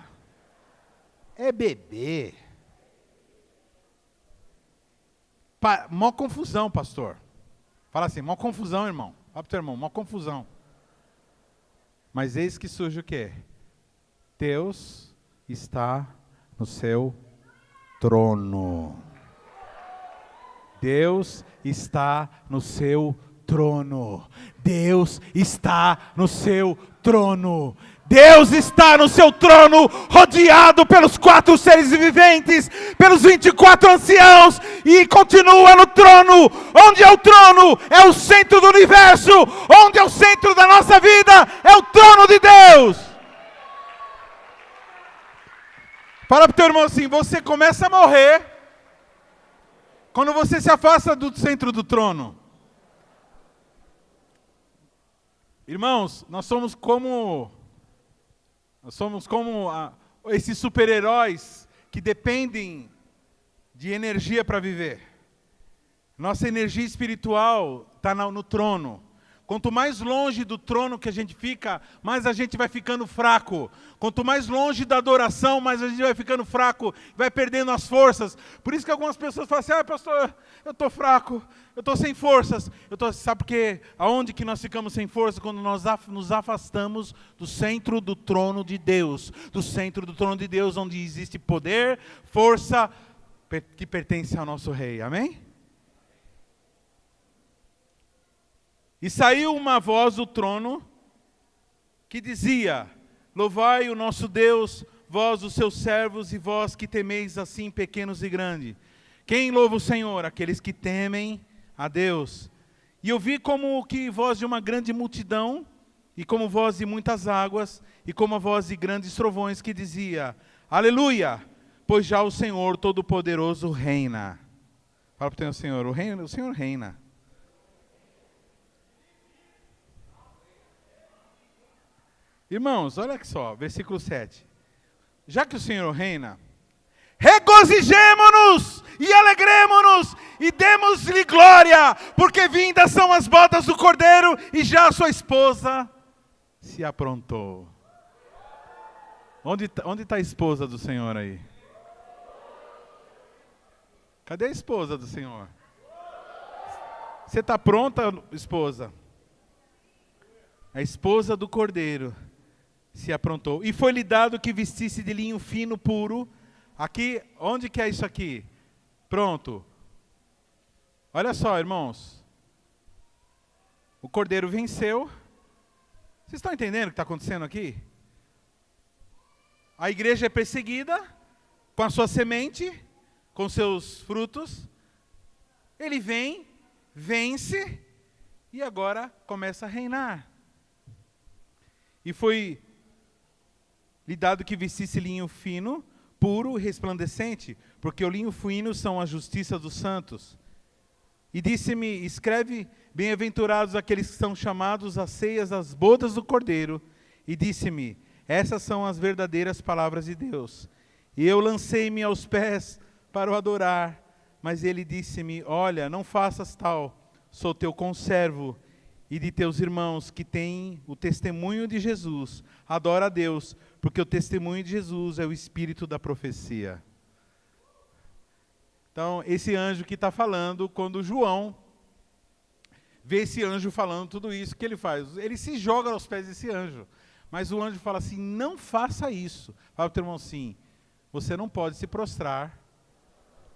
é bebê. Mó confusão, pastor. Fala assim, mó confusão, irmão. Fala para o teu irmão, mó confusão. Mas eis que surge o quê? Deus está no seu trono. Deus está no seu trono. Deus está no seu trono. Deus está no seu trono, rodeado pelos 4 seres viventes, pelos 24 anciãos, e continua no trono. Onde é o trono? É o centro do universo. Onde é o centro da nossa vida? É o trono de Deus. Fala para o teu irmão assim, você começa a morrer quando você se afasta do centro do trono. Irmãos, nós somos como esses super-heróis que dependem de energia para viver. Nossa energia espiritual está no trono. Quanto mais longe do trono que a gente fica, mais a gente vai ficando fraco. Quanto mais longe da adoração, mais a gente vai ficando fraco, vai perdendo as forças. Por isso que algumas pessoas falam assim, pastor, eu estou fraco, eu estou sem forças. Sabe por quê? Aonde que nós ficamos sem força? Quando nós nos afastamos do centro do trono de Deus. Do centro do trono de Deus, onde existe poder, força, que pertence ao nosso Rei. Amém? E saiu uma voz do trono que dizia, louvai o nosso Deus, vós os seus servos e vós que temeis assim pequenos e grandes. Quem louva o Senhor? Aqueles que temem a Deus. E eu vi como que voz de uma grande multidão, e como voz de muitas águas, e como a voz de grandes trovões que dizia, aleluia, pois já o Senhor Todo-Poderoso reina. Fala para o Senhor, o Senhor reina. Irmãos, olha só, versículo 7. Já que o Senhor reina, regozijemo-nos e alegremo-nos e demos-lhe glória, porque vindas são as bodas do Cordeiro e já a sua esposa se aprontou. Onde está a esposa do Senhor aí? Cadê a esposa do Senhor? Você está pronta, esposa? A esposa do Cordeiro se aprontou. E foi-lhe dado que vestisse de linho fino, puro. Aqui, onde que é isso aqui? Pronto. Olha só, irmãos. O Cordeiro venceu. Vocês estão entendendo o que está acontecendo aqui? A igreja é perseguida com a sua semente, com seus frutos. Ele vem, vence e agora começa a reinar. E foi lhe dado que vestisse linho fino, puro e resplandecente, porque o linho fino são a justiça dos santos. E disse-me, escreve, bem-aventurados aqueles que são chamados às ceias das bodas do Cordeiro. E disse-me, essas são as verdadeiras palavras de Deus. E eu lancei-me aos pés para o adorar. Mas ele disse-me, olha, não faças tal, sou teu conservo e de teus irmãos que têm o testemunho de Jesus. Adora a Deus, porque o testemunho de Jesus é o espírito da profecia. Então, esse anjo que está falando, quando João vê esse anjo falando tudo isso, o que ele faz? Ele se joga aos pés desse anjo. Mas o anjo fala assim, não faça isso. Fala para o teu irmão assim, você não pode se prostrar,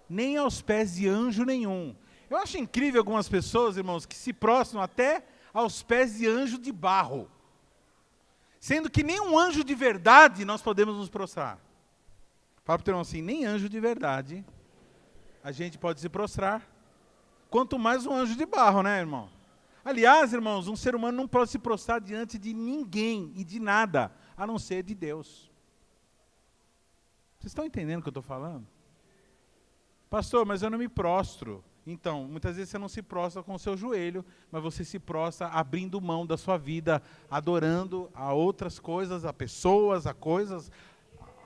nem aos pés de anjo nenhum. Eu acho incrível algumas pessoas, irmãos, que se prostram até aos pés de anjo de barro. Sendo que nem um anjo de verdade nós podemos nos prostrar. Fala para o teu irmão assim, nem anjo de verdade a gente pode se prostrar. Quanto mais um anjo de barro, né, irmão? Aliás, irmãos, um ser humano não pode se prostrar diante de ninguém e de nada, a não ser de Deus. Vocês estão entendendo o que eu estou falando? Pastor, mas eu não me prostro. Então, muitas vezes você não se prostra com o seu joelho, mas você se prostra abrindo mão da sua vida, adorando a outras coisas, a pessoas, a coisas,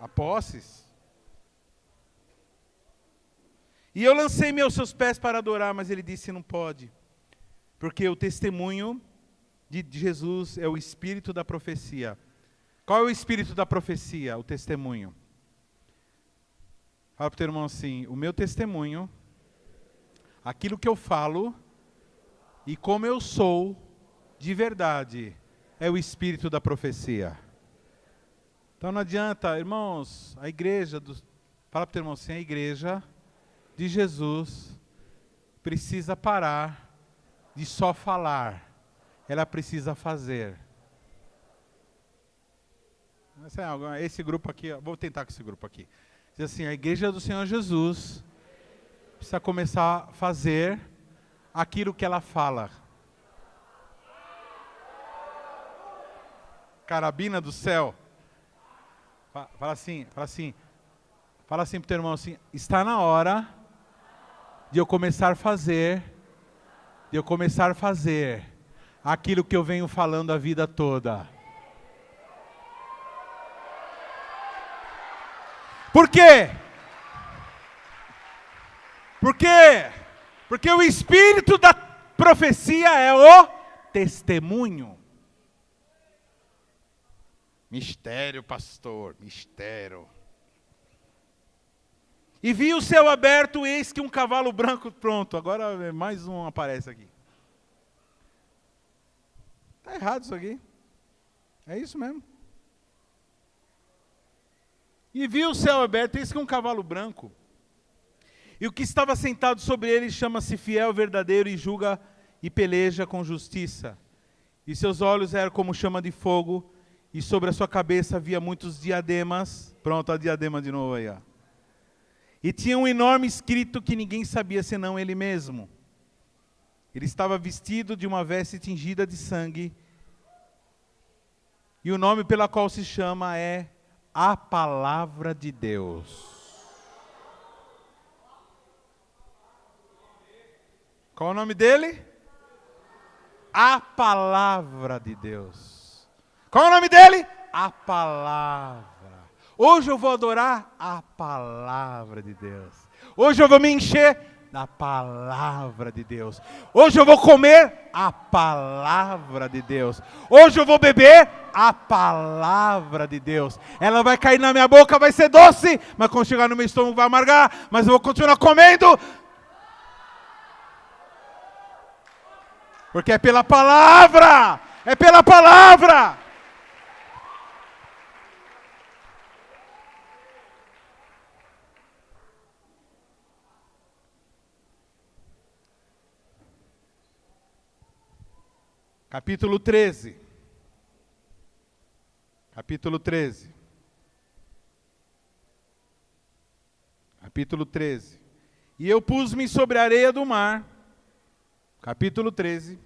a posses. E eu lancei-me aos seus pés para adorar, mas ele disse, não pode. Porque o testemunho de Jesus é o espírito da profecia. Qual é o espírito da profecia? O testemunho. Fala para o teu irmão assim, o meu testemunho, aquilo que eu falo e como eu sou de verdade, é o espírito da profecia. Então não adianta, irmãos, a igreja, fala para o teu irmão assim, a igreja de Jesus precisa parar de só falar, ela precisa fazer. Esse grupo aqui, vou tentar com esse grupo aqui. Diz assim, a igreja do Senhor Jesus precisa começar a fazer aquilo que ela fala. Carabina do céu. Fala assim para o teu irmão assim, está na hora de eu começar a fazer aquilo que eu venho falando a vida toda. Por quê? Porque o espírito da profecia é o testemunho. Mistério, pastor, mistério. E vi o céu aberto, eis que um cavalo branco, pronto, agora mais um aparece aqui. Está errado isso aqui. É isso mesmo. E vi o céu aberto, eis que um cavalo branco. E o que estava sentado sobre ele chama-se fiel, verdadeiro, e julga e peleja com justiça. E seus olhos eram como chama de fogo, e sobre a sua cabeça havia muitos diademas. Pronto, a diadema de novo aí, ó. E tinha um enorme escrito que ninguém sabia senão ele mesmo. Ele estava vestido de uma veste tingida de sangue. E o nome pela qual se chama é a Palavra de Deus. Qual é o nome dele? A Palavra de Deus. Qual é o nome dele? A Palavra. Hoje eu vou adorar a Palavra de Deus. Hoje eu vou me encher da palavra de Deus. Hoje eu vou comer a palavra de Deus. Hoje eu vou beber a palavra de Deus. Ela vai cair na minha boca, vai ser doce, mas quando chegar no meu estômago vai amargar, mas eu vou continuar comendo. Porque é pela palavra! É pela palavra! Capítulo 13. Capítulo 13. Capítulo 13. E eu pus-me sobre a areia do mar. Capítulo 13.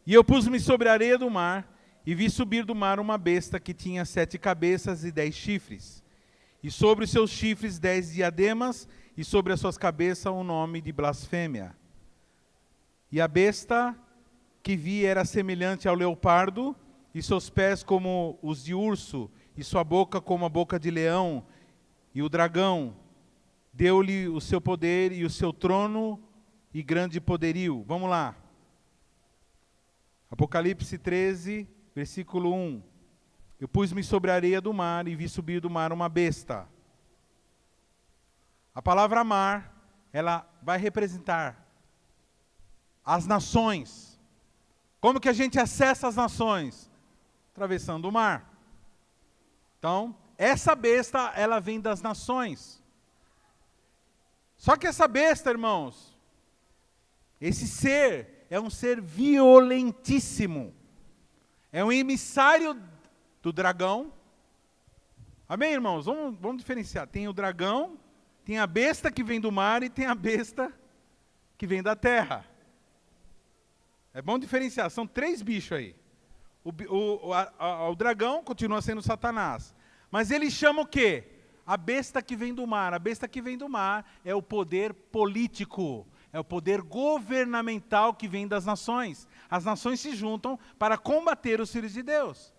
E eu pus-me sobre a areia do mar, e vi subir do mar uma besta que tinha 7 cabeças e 10 chifres. E sobre os seus chifres 10 diademas, e sobre as suas cabeças um nome de blasfêmia. E a besta que vi era semelhante ao leopardo, e seus pés como os de urso, e sua boca como a boca de leão. E o dragão deu-lhe o seu poder e o seu trono e grande poderio. Vamos lá. Apocalipse 13, versículo 1. Eu pus-me sobre a areia do mar e vi subir do mar uma besta. A palavra mar, ela vai representar as nações. Como que a gente acessa as nações? Atravessando o mar. Então, essa besta, ela vem das nações. Só que essa besta, irmãos, esse ser é um ser violentíssimo. É um emissário do dragão. Amém, irmãos? Vamos diferenciar. Tem o dragão, tem a besta que vem do mar e tem a besta que vem da terra. É bom diferenciar. São 3 bichos aí. O dragão continua sendo Satanás. Mas ele chama o quê? A besta que vem do mar. A besta que vem do mar é o poder político. É o poder governamental que vem das nações. As nações se juntam para combater os filhos de Deus.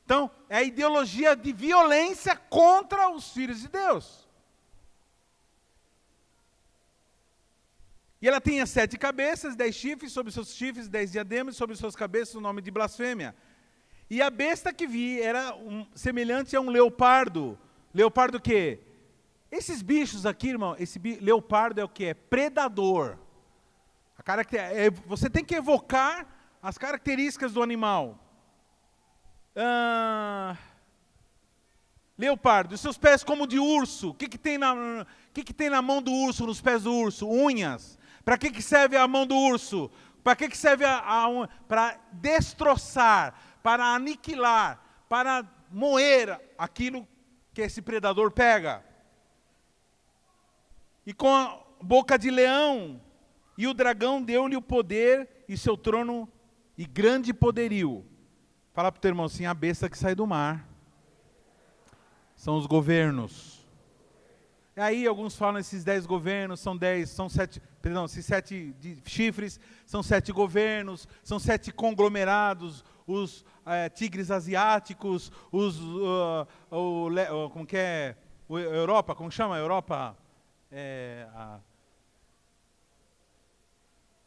Então, é a ideologia de violência contra os filhos de Deus. E ela tinha 7 cabeças, 10 chifres, sobre seus chifres 10 diademas, sobre suas cabeças o nome de blasfêmia. E a besta que vi era semelhante a um leopardo. Leopardo o quê? Esses bichos aqui, irmão, leopardo é o quê? É predador. Você tem que evocar as características do animal. Leopardo, os seus pés como de urso. O que tem na mão do urso, nos pés do urso? Unhas. Para que serve a mão do urso? Para que serve para destroçar, para aniquilar, para moer aquilo que esse predador pega. E com a boca de leão, e o dragão deu-lhe o poder e seu trono e grande poderio. Fala para o teu irmão assim, a besta que sai do mar são os governos. E aí alguns falam esses 10 governos, esses 7 chifres, são 7 governos, são 7 conglomerados, os tigres asiáticos, como que é, Europa, como chama a Europa?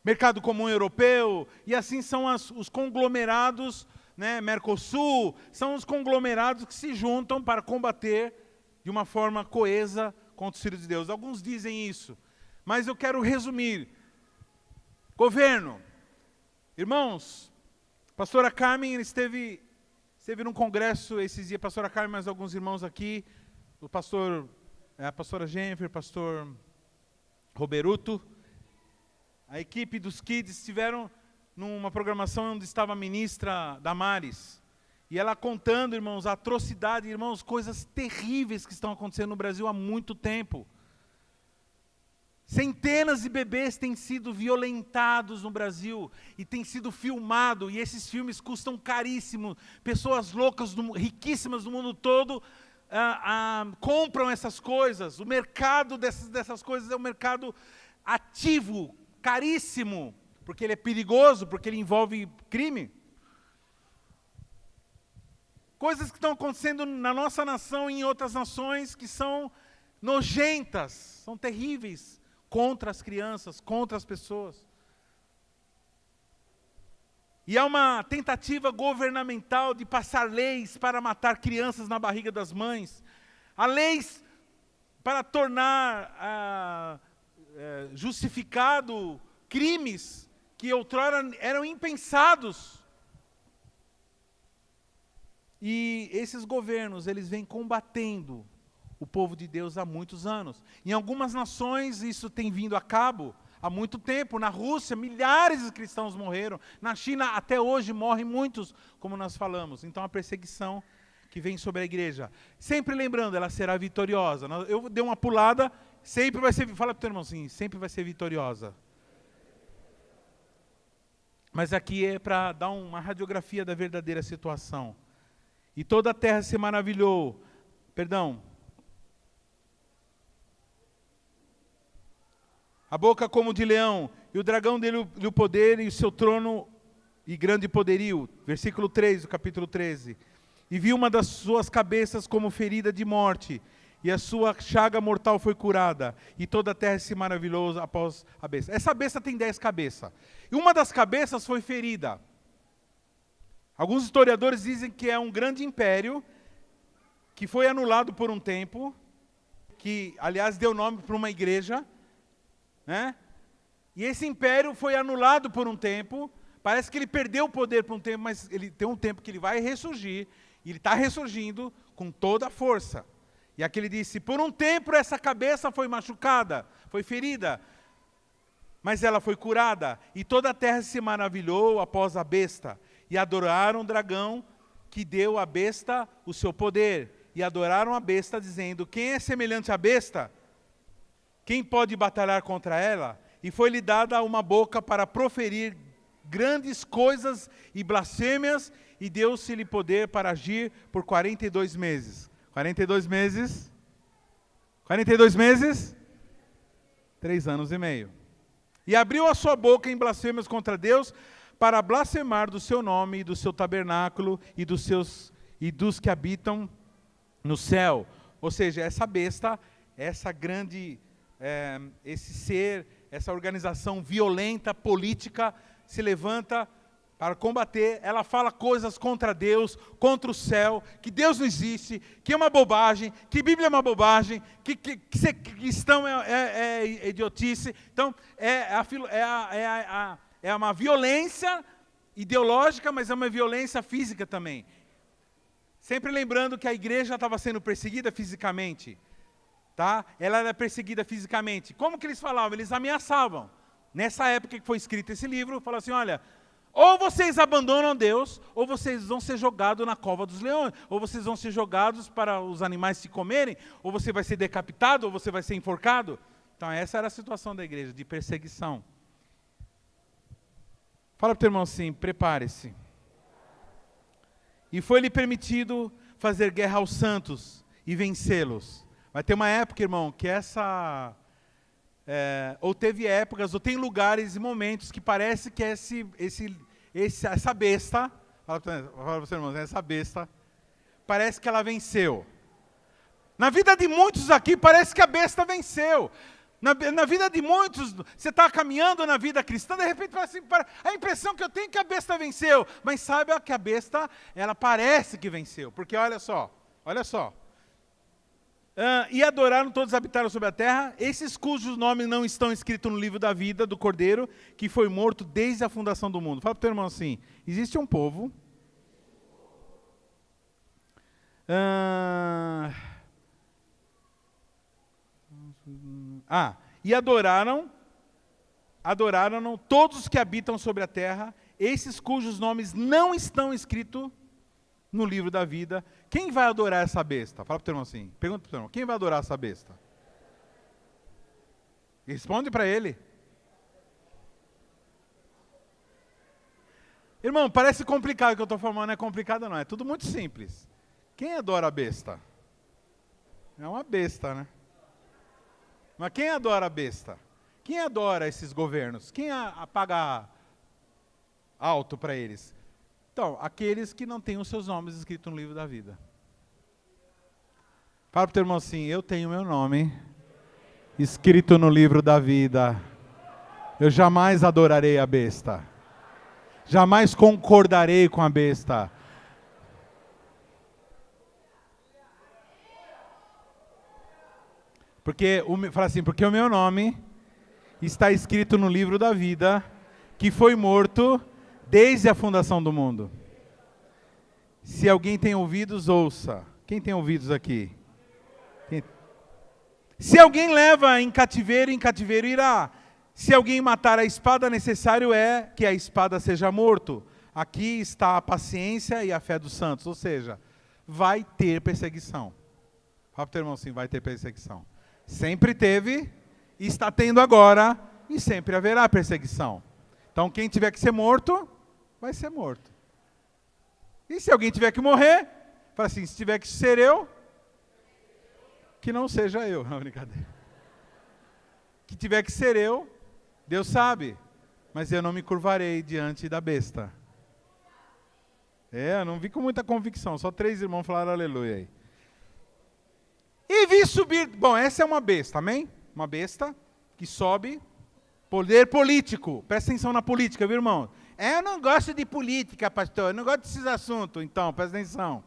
Mercado Comum Europeu, e assim são os conglomerados, né, Mercosul, são os conglomerados que se juntam para combater de uma forma coesa contra os filhos de Deus. Alguns dizem isso, mas eu quero resumir. Governo. Irmãos, a pastora Carmen esteve num congresso esses dias, a pastora Carmen, mais alguns irmãos aqui, a pastora Jennifer, o pastor Roberuto, a equipe dos Kids estiveram numa programação onde estava a ministra Damares. E ela contando, irmãos, a atrocidade, irmãos, coisas terríveis que estão acontecendo no Brasil há muito tempo. Centenas de bebês têm sido violentados no Brasil e têm sido filmados, e esses filmes custam caríssimo. Pessoas loucas, riquíssimas do mundo todo, compram essas coisas. O mercado dessas coisas é um mercado ativo, caríssimo, porque ele é perigoso, porque ele envolve crime. coisas que estão acontecendo na nossa nação e em outras nações que são nojentas, são terríveis contra as crianças, contra as pessoas. E há uma tentativa governamental de passar leis para matar crianças na barriga das mães. Há leis para tornar justificado crimes que outrora eram impensados. E esses governos, eles vêm combatendo o povo de Deus há muitos anos. Em algumas nações isso tem vindo a cabo há muito tempo. Na Rússia, milhares de cristãos morreram. Na China, até hoje, morrem muitos, como nós falamos. Então, a perseguição que vem sobre a igreja. Sempre lembrando, ela será vitoriosa. Eu dei uma pulada, sempre vai ser, fala para o teu irmão assim, sempre vai ser vitoriosa. Mas aqui é para dar uma radiografia da verdadeira situação. E toda a terra se maravilhou. A boca como de leão, e o dragão dele o poder, e o seu trono e grande poderio. Versículo 3 do capítulo 13. E viu uma das suas cabeças como ferida de morte, e a sua chaga mortal foi curada, e toda a terra se maravilhou após a besta. Essa besta tem 10 cabeças, e uma das cabeças foi ferida. Alguns historiadores dizem que é um grande império, que foi anulado por um tempo, que, aliás, deu nome para uma igreja, né? E esse império foi anulado por um tempo, parece que ele perdeu o poder por um tempo, mas ele tem um tempo que ele vai ressurgir, e ele está ressurgindo com toda a força. E aqui ele disse, por um tempo essa cabeça foi machucada, foi ferida, mas ela foi curada, e toda a terra se maravilhou após a besta, e adoraram o dragão que deu à besta o seu poder, e adoraram a besta dizendo, quem é semelhante à besta? Quem pode batalhar contra ela? E foi-lhe dada uma boca para proferir grandes coisas e blasfêmias, e deu-se-lhe poder para agir por 42 meses. 42 meses? 42 meses? 3 anos e meio. E abriu a sua boca em blasfêmias contra Deus, para blasfemar do seu nome e do seu tabernáculo e dos que habitam no céu. Ou seja, essa besta, essa grande, esse ser, essa organização violenta, política, se levanta para combater. Ela fala coisas contra Deus, contra o céu, que Deus não existe, que é uma bobagem, que Bíblia é uma bobagem, que ser cristão é idiotice. Então, é uma violência ideológica, mas é uma violência física também. Sempre lembrando que a igreja estava sendo perseguida fisicamente. Tá? Ela era perseguida fisicamente. Como que eles falavam? Eles ameaçavam. Nessa época que foi escrito esse livro, falavam assim, olha, ou vocês abandonam Deus, ou vocês vão ser jogados na cova dos leões, ou vocês vão ser jogados para os animais se comerem, ou você vai ser decapitado, ou você vai ser enforcado. Então essa era a situação da igreja, de perseguição. Fala para o teu irmão assim, prepare-se. E foi-lhe permitido fazer guerra aos santos e vencê-los. Vai ter uma época, irmão, que ou teve épocas, ou tem lugares e momentos que parece que essa besta, fala para você, irmão, essa besta, parece que ela venceu. Na vida de muitos aqui, parece que a besta venceu. Na vida de muitos, você está caminhando na vida cristã, de repente a impressão que eu tenho é que a besta venceu. Mas saiba que a besta, ela parece que venceu. Porque olha só. E adoraram, todos habitaram sobre a terra, esses cujos nomes não estão escritos no livro da vida do Cordeiro, que foi morto desde a fundação do mundo. Fala para o teu irmão assim, existe um povo... e adoraram todos os que habitam sobre a terra, esses cujos nomes não estão escritos no livro da vida. Quem vai adorar essa besta? Fala para o teu irmão assim, pergunta para o teu irmão, quem vai adorar essa besta? Responde para ele. Irmão, parece complicado o que eu estou falando, não é complicado não, é tudo muito simples. Quem adora a besta? É uma besta, né? Mas quem adora a besta? Quem adora esses governos? Quem paga alto para eles? Então, aqueles que não têm os seus nomes escritos no livro da vida. Fala para o teu irmão assim, eu tenho meu nome escrito no livro da vida. Eu jamais adorarei a besta. Jamais concordarei com a besta. Fala assim, porque o meu nome está escrito no livro da vida, que foi morto desde a fundação do mundo. Se alguém tem ouvidos, ouça. Quem tem ouvidos aqui? Se alguém leva em cativeiro irá. Se alguém matar a espada, necessário é que a espada seja morto. Aqui está a paciência e a fé dos santos. Ou seja, vai ter perseguição. Fala para o teu irmão assim, vai ter perseguição. Sempre teve, está tendo agora, e sempre haverá perseguição. Então quem tiver que ser morto, vai ser morto. E se alguém tiver que morrer, fala assim, se tiver que ser eu, que não seja eu. Não, brincadeira. Que tiver que ser eu, Deus sabe, mas eu não me curvarei diante da besta. Eu não vi com muita convicção, só 3 irmãos falaram aleluia aí. E vi subir, bom, essa é uma besta, amém? Uma besta que sobe, poder político, presta atenção na política, viu irmão? Eu não gosto de política, pastor, eu não gosto desses assuntos, então, presta atenção.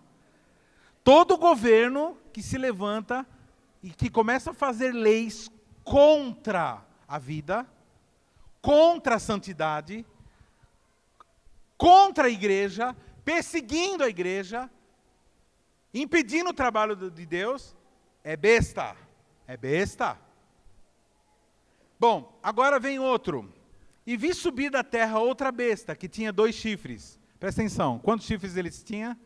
Todo governo que se levanta e que começa a fazer leis contra a vida, contra a santidade, contra a igreja, perseguindo a igreja, impedindo o trabalho de Deus, é besta. É besta. Bom, agora vem outro. E vi subir da terra outra besta, que tinha 2 chifres. Presta atenção, quantos chifres eles tinham?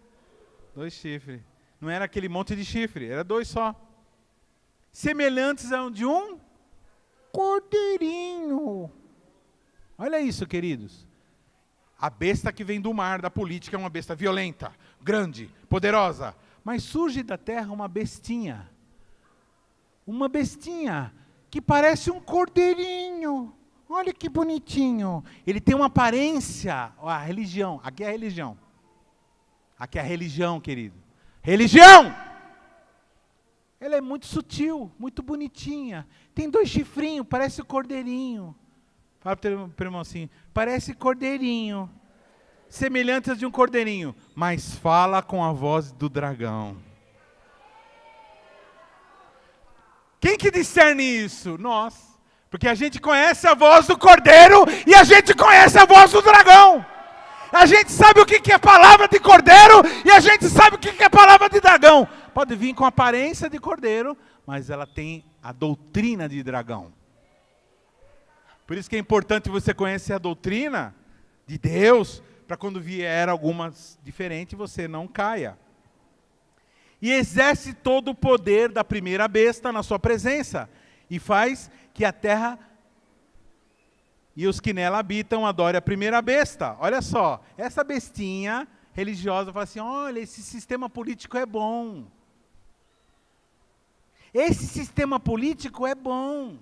2 chifres. Não era aquele monte de chifre, era 2 só. Semelhantes a de um cordeirinho. Olha isso, queridos. A besta que vem do mar, da política, é uma besta violenta, grande, poderosa. Mas surge da terra uma bestinha. Uma bestinha que parece um cordeirinho. Olha que bonitinho. Ele tem uma aparência. Ó, a religião. Aqui é a religião. Aqui é a religião, querido. Religião! Ela é muito sutil, muito bonitinha. Tem 2 chifrinhos, parece cordeirinho. Fala para o teu irmão assim, parece cordeirinho. Semelhantes de um cordeirinho, mas fala com a voz do dragão. Quem que discerne isso? Nós. Porque a gente conhece a voz do cordeiro e a gente conhece a voz do dragão. A gente sabe o que é palavra de cordeiro e a gente sabe o que é palavra de dragão. Pode vir com aparência de cordeiro, mas ela tem a doutrina de dragão. Por isso que é importante você conhecer a doutrina de Deus, para quando vier algumas diferentes, você não caia. E exerce todo o poder da primeira besta na sua presença, e faz que a terra e os que nela habitam adorem a primeira besta. Olha só, essa bestinha religiosa fala assim, olha, esse sistema político é bom. Esse sistema político é bom.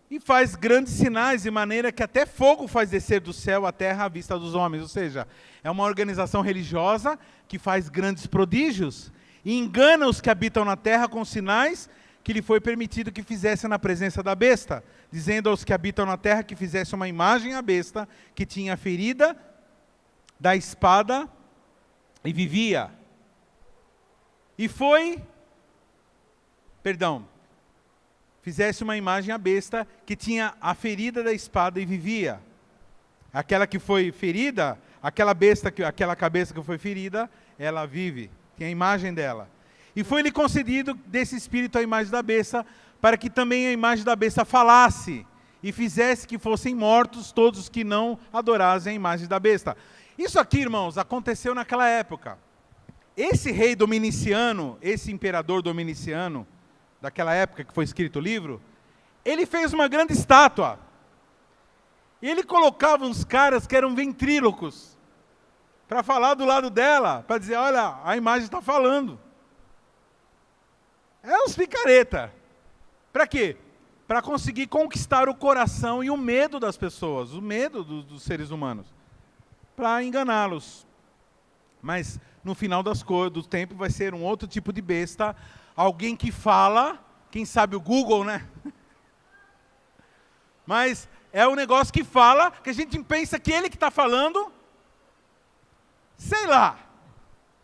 E faz grandes sinais, de maneira que até fogo faz descer do céu a terra à vista dos homens. Ou seja, é uma organização religiosa que faz grandes prodígios e engana os que habitam na terra com sinais que lhe foi permitido que fizesse na presença da besta, dizendo aos que habitam na terra que fizesse uma imagem à besta, que tinha a ferida da espada e vivia. Fizesse uma imagem à besta que tinha a ferida da espada e vivia. Aquela que foi ferida, aquela cabeça que foi ferida, ela vive. Tem a imagem dela. E foi-lhe concedido desse espírito a imagem da besta, para que também a imagem da besta falasse e fizesse que fossem mortos todos os que não adorassem a imagem da besta. Isso aqui, irmãos, aconteceu naquela época. Esse rei Dominiciano, esse imperador Dominiciano, daquela época que foi escrito o livro, ele fez uma grande estátua. E ele colocava uns caras que eram ventrílocos, para falar do lado dela, para dizer, olha, a imagem está falando. É uns picareta. Para quê? para conseguir conquistar o coração e o medo das pessoas, o medo dos seres humanos, para enganá-los. Mas no final do tempo vai ser um outro tipo de besta, alguém que fala, quem sabe o Google, né? Mas é um negócio que fala, que a gente pensa que ele que está falando, sei lá.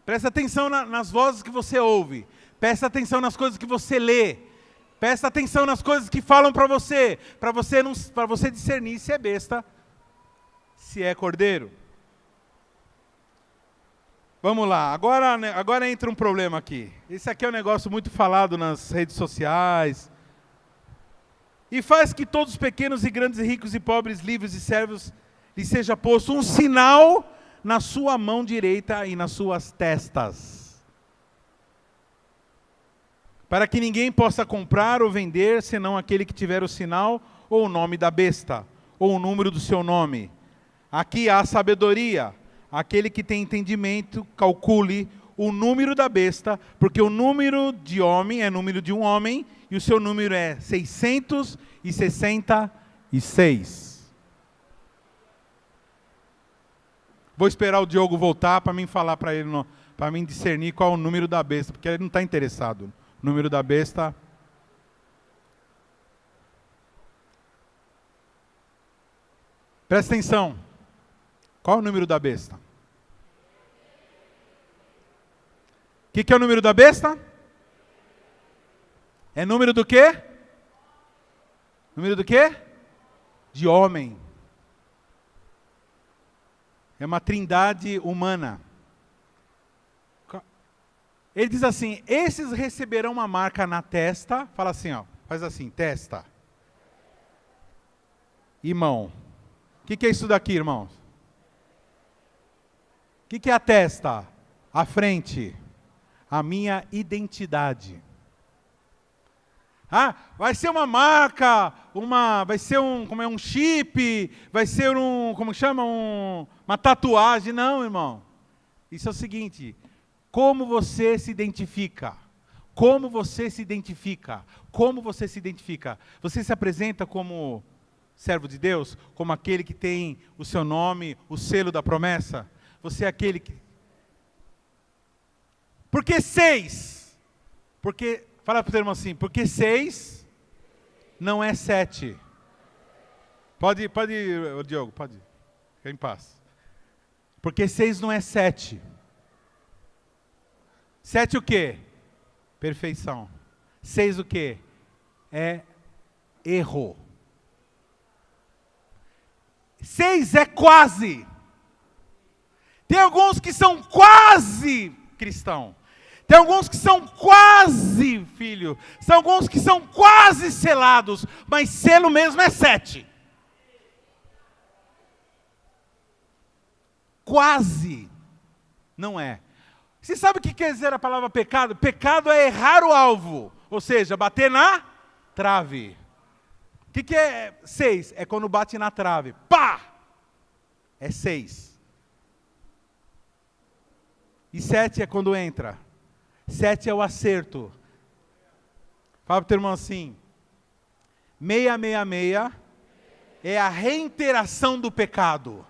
Presta atenção nas vozes que você ouve, presta atenção nas coisas que você lê, presta atenção nas coisas que falam para você discernir se é besta, se é cordeiro. Vamos lá, agora entra um problema aqui. Esse aqui é um negócio muito falado nas redes sociais. E faz que todos os pequenos e grandes, ricos e pobres, livres e servos, lhe seja posto um sinal na sua mão direita e nas suas testas. Para que ninguém possa comprar ou vender, senão aquele que tiver o sinal ou o nome da besta, ou o número do seu nome. Aqui há sabedoria. Aquele que tem entendimento, calcule o número da besta, porque o número de homem é número de um homem, e o seu número é 666. Vou esperar o Diogo voltar para mim falar para ele, para mim discernir qual é o número da besta, porque ele não está interessado. O número da besta. Presta atenção. Qual é o número da besta? O que é o número da besta? É número do quê? Número do quê? De homem. É uma trindade humana. Ele diz assim, esses receberão uma marca na testa, fala assim, ó, faz assim, testa. E mão. O que é isso daqui, irmãos? O que é a testa? A frente. A minha identidade. Ah, vai ser uma marca, vai ser um chip, vai ser uma tatuagem. Não, irmão. Isso é o seguinte, como você se identifica? Como você se identifica? Como você se identifica? Você se apresenta como servo de Deus? Como aquele que tem o seu nome, o selo da promessa? Você é aquele que... Por que 6? Porque, fala para o teu irmão assim, porque 6 não é 7. Pode ir, Diogo, pode ir. Fica em paz. Porque 6 não é 7. 7 o quê? Perfeição. 6 o quê? É erro. 6 é quase. Tem alguns que são quase cristão. Tem alguns que são quase filho. São alguns que são quase selados. Mas selo mesmo é 7. Quase. Não é. Você sabe o que quer dizer a palavra pecado? Pecado é errar o alvo. Ou seja, bater na trave. O que é 6? É quando bate na trave. Pá! É 6. E 7 é quando entra. 7 é o acerto. Fala para o teu irmão assim. 666 é a reiteração do pecado.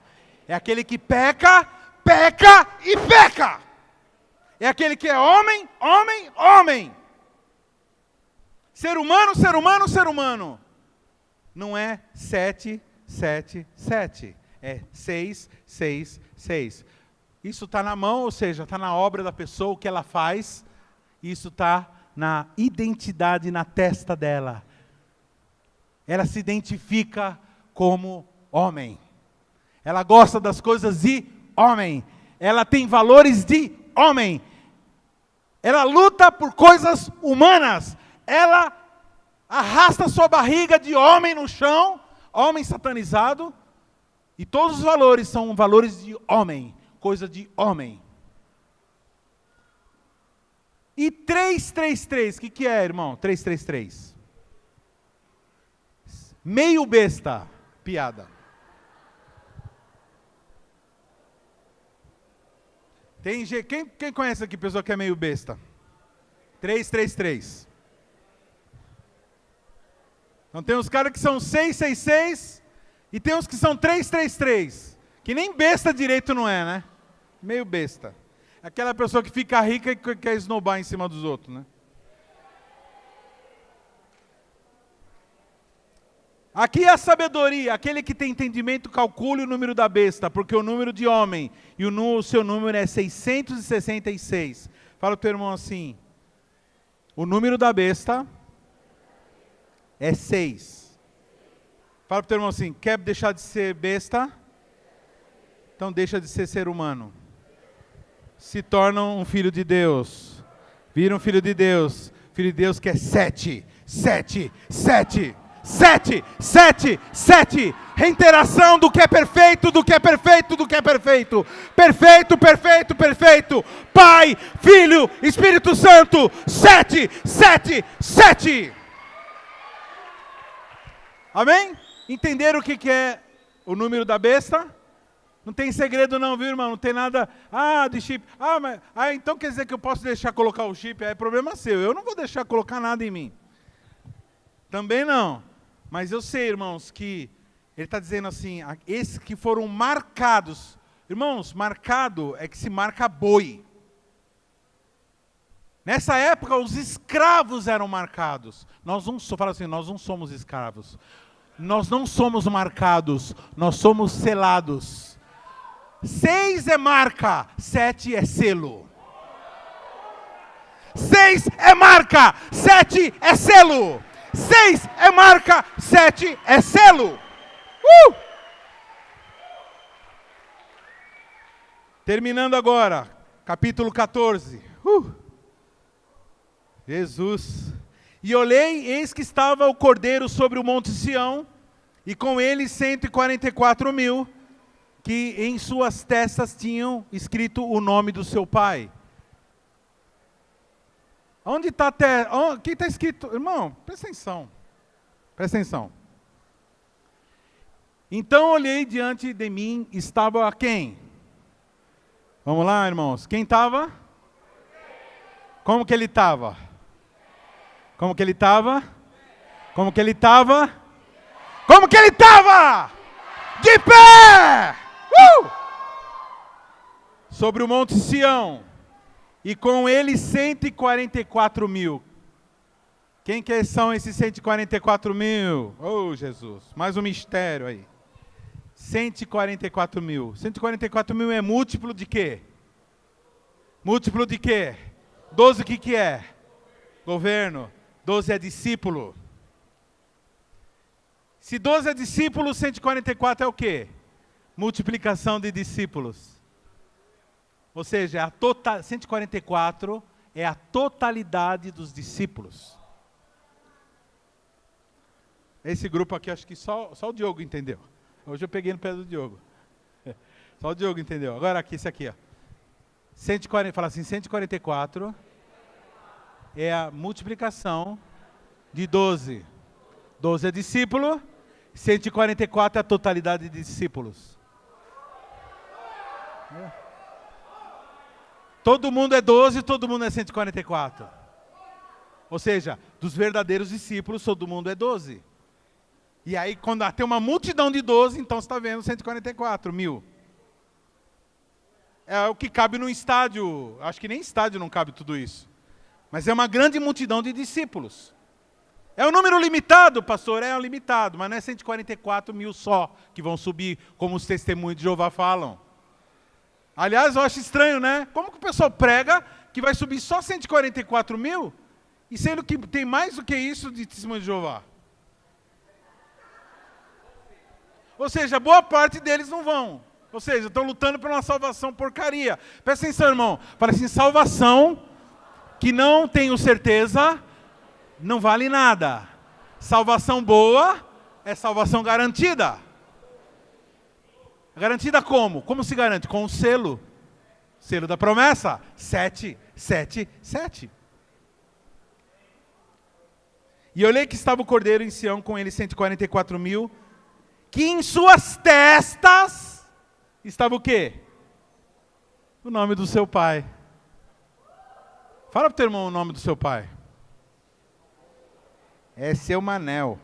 É aquele que peca, peca e peca. É aquele que é homem, homem, homem. Ser humano, ser humano, ser humano. Não é 7, 7, 7. É 6, 6, 6. Isso está na mão, ou seja, está na obra da pessoa, o que ela faz. Isso está na identidade, na testa dela. Ela se identifica como homem. Ela gosta das coisas de homem. Ela tem valores de homem. Ela luta por coisas humanas. Ela arrasta sua barriga de homem no chão, homem satanizado. E todos os valores são valores de homem, coisa de homem. E 333, o que é, irmão? 333. Meio besta, piada. Quem conhece aqui pessoa que é meio besta? 333. Então tem uns caras que são 666 e tem uns que são 333. Que nem besta direito não é, né? Meio besta. Aquela pessoa que fica rica e quer esnobar em cima dos outros, né? Aqui é a sabedoria, aquele que tem entendimento calcule o número da besta, porque o número de homem e o seu número é 666. Fala o teu irmão assim, o número da besta é 6. Fala pro teu irmão assim, quer deixar de ser besta? Então deixa de ser humano. Se torna um filho de Deus. Vira um filho de Deus. Filho de Deus que é 7, 7, 7. 7, 7, 7. Reiteração do que é perfeito, do que é perfeito, do que é perfeito. Perfeito, perfeito, perfeito. Pai, Filho, Espírito Santo. 7, 7, 7. Amém? Entenderam o que é o número da besta? Não tem segredo não, viu, irmão? Não tem nada, de chip. Então quer dizer que eu posso deixar colocar o chip? É problema seu. Eu não vou deixar colocar nada em mim. Também não. Mas eu sei, irmãos, que ele está dizendo assim, esses que foram marcados. Irmãos, marcado é que se marca boi. Nessa época, os escravos eram marcados. Nós não somos escravos. Nós não somos marcados, nós somos selados. 6 é marca, 7 é selo. 6 é marca, 7 é selo. 6 é marca, 7 é selo. Terminando agora, capítulo 14. Jesus. E olhei, eis que estava o Cordeiro sobre o monte Sião, e com ele 144.000, que em suas testas tinham escrito o nome do seu pai. Onde está o que está escrito? Irmão, presta atenção. Presta atenção. Então olhei diante de mim, estava quem? Vamos lá, irmãos. Quem estava? Como que ele estava? Como que ele estava? Como que ele estava? Como que ele estava? De pé! Sobre o monte Sião. E com ele 144.000. Quem que são esses 144.000? Oh, Jesus. Mais um mistério aí. 144.000. 144.000 é múltiplo de quê? Múltiplo de quê? 12 o que é? Governo. 12 é discípulo. Se 12 é discípulo, 144 é o quê? Multiplicação de discípulos. Ou seja, 144 é a totalidade dos discípulos. Esse grupo aqui, acho que só o Diogo entendeu. Hoje eu peguei no pé do Diogo. Só o Diogo entendeu. Agora aqui, esse aqui, ó. 140, fala assim, 144 é a multiplicação de 12. 12 é discípulo, 144 é a totalidade de discípulos. Todo mundo é 12, todo mundo é 144. Ou seja, dos verdadeiros discípulos, todo mundo é 12. E aí, quando tem uma multidão de 12, então você está vendo 144.000. É o que cabe num estádio. Acho que nem estádio não cabe tudo isso. Mas é uma grande multidão de discípulos. É um número limitado, pastor? É limitado, mas não é 144.000 só que vão subir, como os testemunhos de Jeová falam. Aliás, eu acho estranho, né? Como que o pessoal prega que vai subir só 144.000, e sendo que tem mais do que isso de testemunho de Jeová? Ou seja, boa parte deles não vão. Ou seja, estão lutando por uma salvação porcaria. Presta atenção, irmão. Fala assim, salvação que não tenho certeza, não vale nada. Salvação boa é salvação garantida. Garantida como? Como se garante? Com o selo. Selo da promessa. 7, 7, 7. E eu olhei que estava o Cordeiro em Sião, com ele 144.000, que em suas testas estava o quê? O nome do seu pai. Fala para o teu irmão o nome do seu pai. É seu Manel.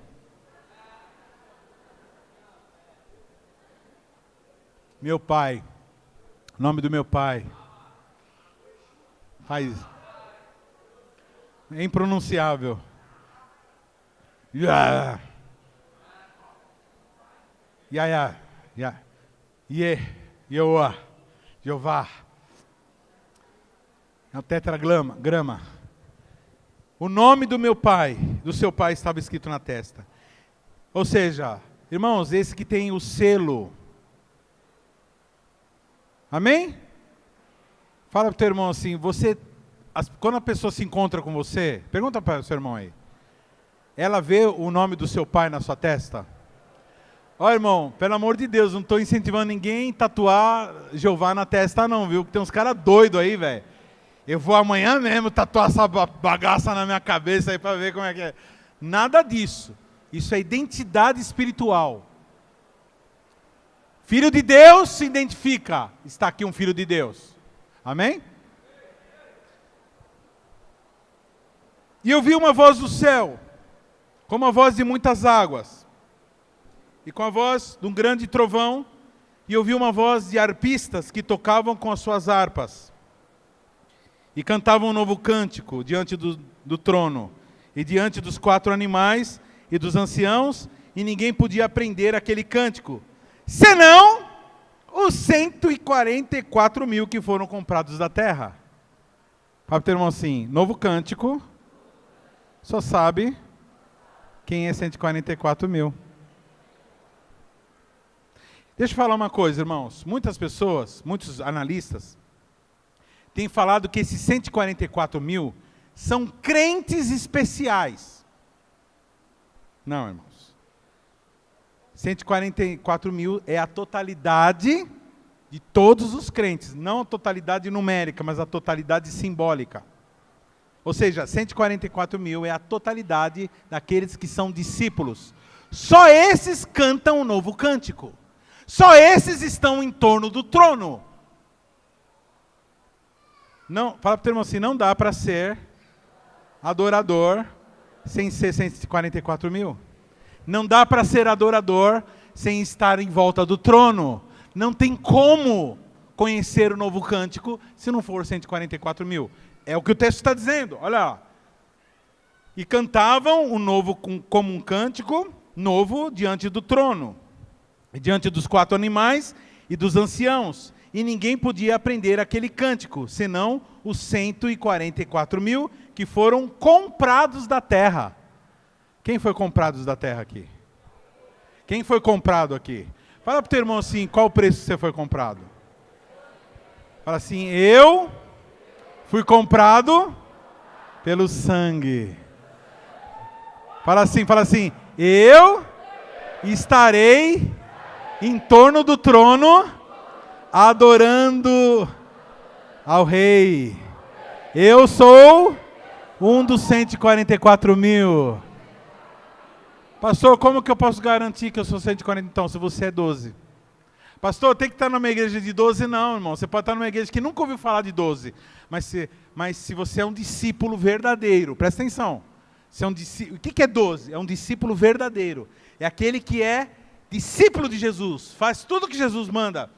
Meu pai. O nome do meu pai. Faz. É impronunciável. Ya. Ya. Yehoah. Jeová. É o tetragrama. O nome do meu pai, do seu pai, estava escrito na testa. Ou seja, irmãos, esse que tem o selo. Amém? Fala para o teu irmão assim, quando a pessoa se encontra com você, pergunta para o seu irmão aí. Ela vê o nome do seu pai na sua testa? Ó, irmão, pelo amor de Deus, não estou incentivando ninguém a tatuar Jeová na testa não, viu? Tem uns caras doidos aí, velho. Eu vou amanhã mesmo tatuar essa bagaça na minha cabeça aí para ver como é que é. Nada disso. Isso é identidade espiritual. Filho de Deus se identifica. Está aqui um filho de Deus. Amém? E eu vi uma voz do céu, como a voz de muitas águas, e com a voz de um grande trovão, e eu vi uma voz de arpistas que tocavam com as suas harpas, e cantavam um novo cântico diante do trono, e diante dos 4 animais e dos anciãos, e ninguém podia aprender aquele cântico, senão os 144 mil que foram comprados da terra. Para ter irmão assim, novo cântico, só sabe quem é 144 mil. Deixa eu falar uma coisa, irmãos. Muitas pessoas, muitos analistas, têm falado que esses 144 mil são crentes especiais. Não, irmãos. 144 mil é a totalidade de todos os crentes. Não a totalidade numérica, mas a totalidade simbólica. Ou seja, 144 mil é a totalidade daqueles que são discípulos. Só esses cantam um novo cântico. Só esses estão em torno do trono. Não, fala para o teu irmão assim, não dá para ser adorador sem ser 144 mil. Não dá para ser adorador sem estar em volta do trono. Não tem como conhecer o novo cântico se não for 144 mil. É o que o texto está dizendo, olha lá. E cantavam o novo como um cântico novo diante do trono, diante dos 4 animais e dos anciãos. E ninguém podia aprender aquele cântico, senão os 144 mil que foram comprados da terra. Quem foi comprados da terra aqui? Quem foi comprado aqui? Fala para o teu irmão assim, qual o preço que você foi comprado? Fala assim, eu fui comprado pelo sangue. Fala assim, eu estarei em torno do trono, adorando ao Rei. Eu sou um dos 144 mil. Pastor, como que eu posso garantir que eu sou 140? Então, se você é 12. Pastor, tem que estar numa igreja de 12? Não, irmão. Você pode estar numa igreja que nunca ouviu falar de 12. Mas se você é um discípulo verdadeiro, presta atenção. Você é um discípulo, o que é 12? É um discípulo verdadeiro. É aquele que é discípulo de Jesus. Faz tudo o que Jesus manda.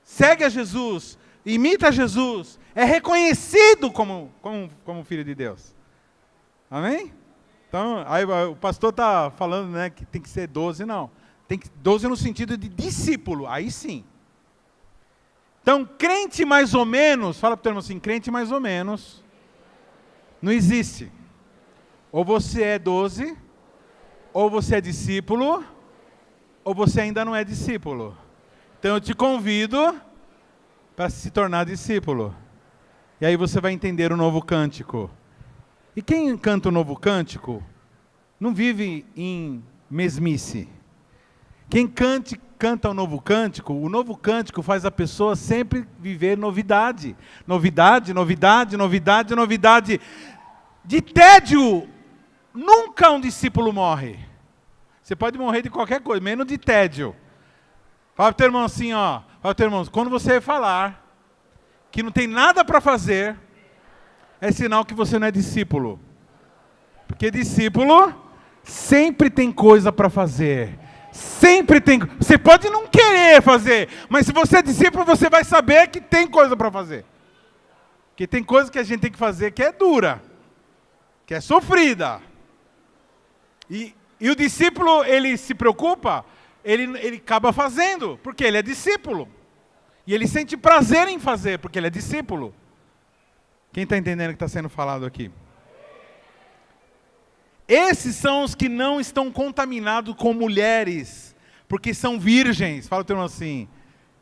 Segue a Jesus. Imita Jesus. É reconhecido como filho de Deus. Amém? Então, aí o pastor está falando, né, que tem que ser 12, não. Tem que 12 no sentido de discípulo, aí sim. Então, crente mais ou menos, fala para o teu irmão assim, crente mais ou menos, não existe. Ou você é 12, ou você é discípulo, ou você ainda não é discípulo. Então eu te convido para se tornar discípulo. E aí você vai entender o novo cântico. E quem canta o novo cântico, não vive em mesmice. Quem canta o novo cântico faz a pessoa sempre viver novidade. Novidade, novidade, novidade, novidade. De tédio, nunca um discípulo morre. Você pode morrer de qualquer coisa, menos de tédio. Fala para o teu irmão assim, ó. Fala para o teu irmão, quando você falar que não tem nada para fazer, é sinal que você não é discípulo. Porque discípulo sempre tem coisa para fazer. Sempre tem. Você pode não querer fazer, mas se você é discípulo, você vai saber que tem coisa para fazer. Porque tem coisa que a gente tem que fazer que é dura, que é sofrida. E o discípulo, ele se preocupa, ele acaba fazendo, porque ele é discípulo. E ele sente prazer em fazer, porque ele é discípulo. Quem está entendendo o que está sendo falado aqui? Esses são os que não estão contaminados com mulheres, porque são virgens. Fala o teu irmão assim,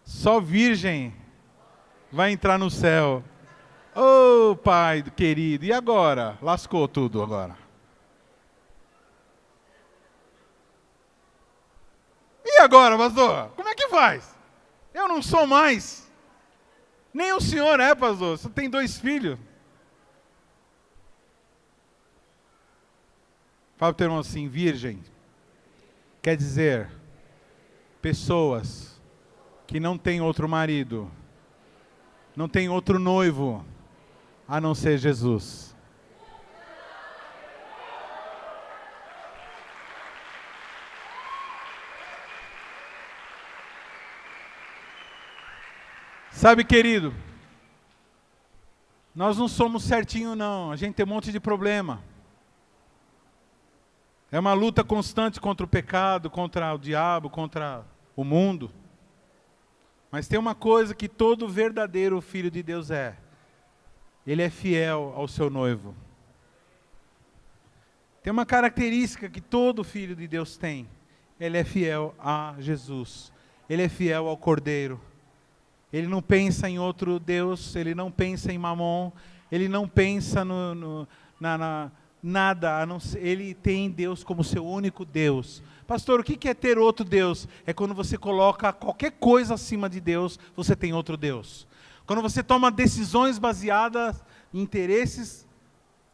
só virgem vai entrar no céu. Ô Pai querido, e agora? Lascou tudo agora. E agora, pastor? Como é que faz? Eu não sou mais. Nem o senhor é, pastor. Você tem 2 filhos. Fala para o teu irmão assim, virgem. Quer dizer, pessoas que não têm outro marido, não têm outro noivo, a não ser Jesus. Sabe, querido, nós não somos certinho não, a gente tem um monte de problema. É uma luta constante contra o pecado, contra o diabo, contra o mundo. Mas tem uma coisa que todo verdadeiro filho de Deus é. Ele é fiel ao seu noivo. Tem uma característica que todo filho de Deus tem. Ele é fiel a Jesus. Ele é fiel ao Cordeiro. Ele não pensa em outro Deus, ele não pensa em Mamon, ele não pensa nada, a não ser, ele tem Deus como seu único Deus. Pastor, o que é ter outro Deus? É quando você coloca qualquer coisa acima de Deus, você tem outro Deus. Quando você toma decisões baseadas em interesses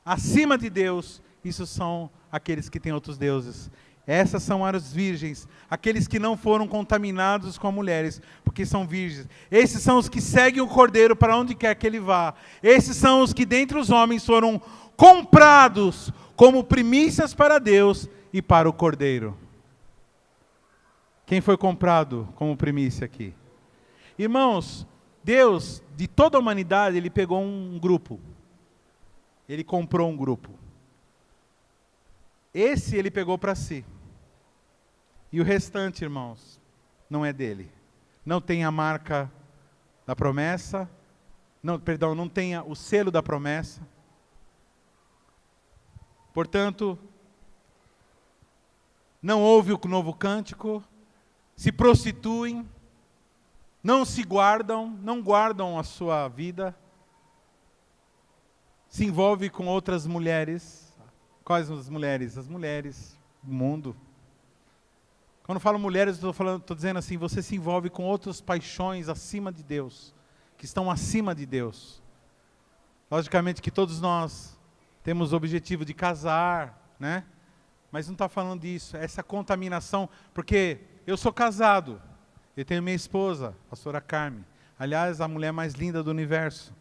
acima de Deus, isso são aqueles que têm outros deuses. Essas são as virgens, aqueles que não foram contaminados com mulheres, porque são virgens. Esses são os que seguem o Cordeiro para onde quer que ele vá. Esses são os que dentre os homens foram comprados como primícias para Deus e para o Cordeiro. Quem foi comprado como primícia aqui? Irmãos, Deus, de toda a humanidade, Ele pegou um grupo. Ele comprou um grupo. Esse Ele pegou para si. E o restante, irmãos, não é dele. Não tem a marca da promessa, não tem o selo da promessa. Portanto, não ouve o novo cântico, se prostituem, não se guardam, não guardam a sua vida, se envolve com outras mulheres. Quais as mulheres? As mulheres do mundo. Quando eu falo mulheres, estou dizendo assim, você se envolve com outras paixões acima de Deus, que estão acima de Deus. Logicamente que todos nós temos o objetivo de casar, né? Mas não está falando disso, essa contaminação, porque eu sou casado, eu tenho minha esposa, a pastora Carmen, aliás, a mulher mais linda do universo.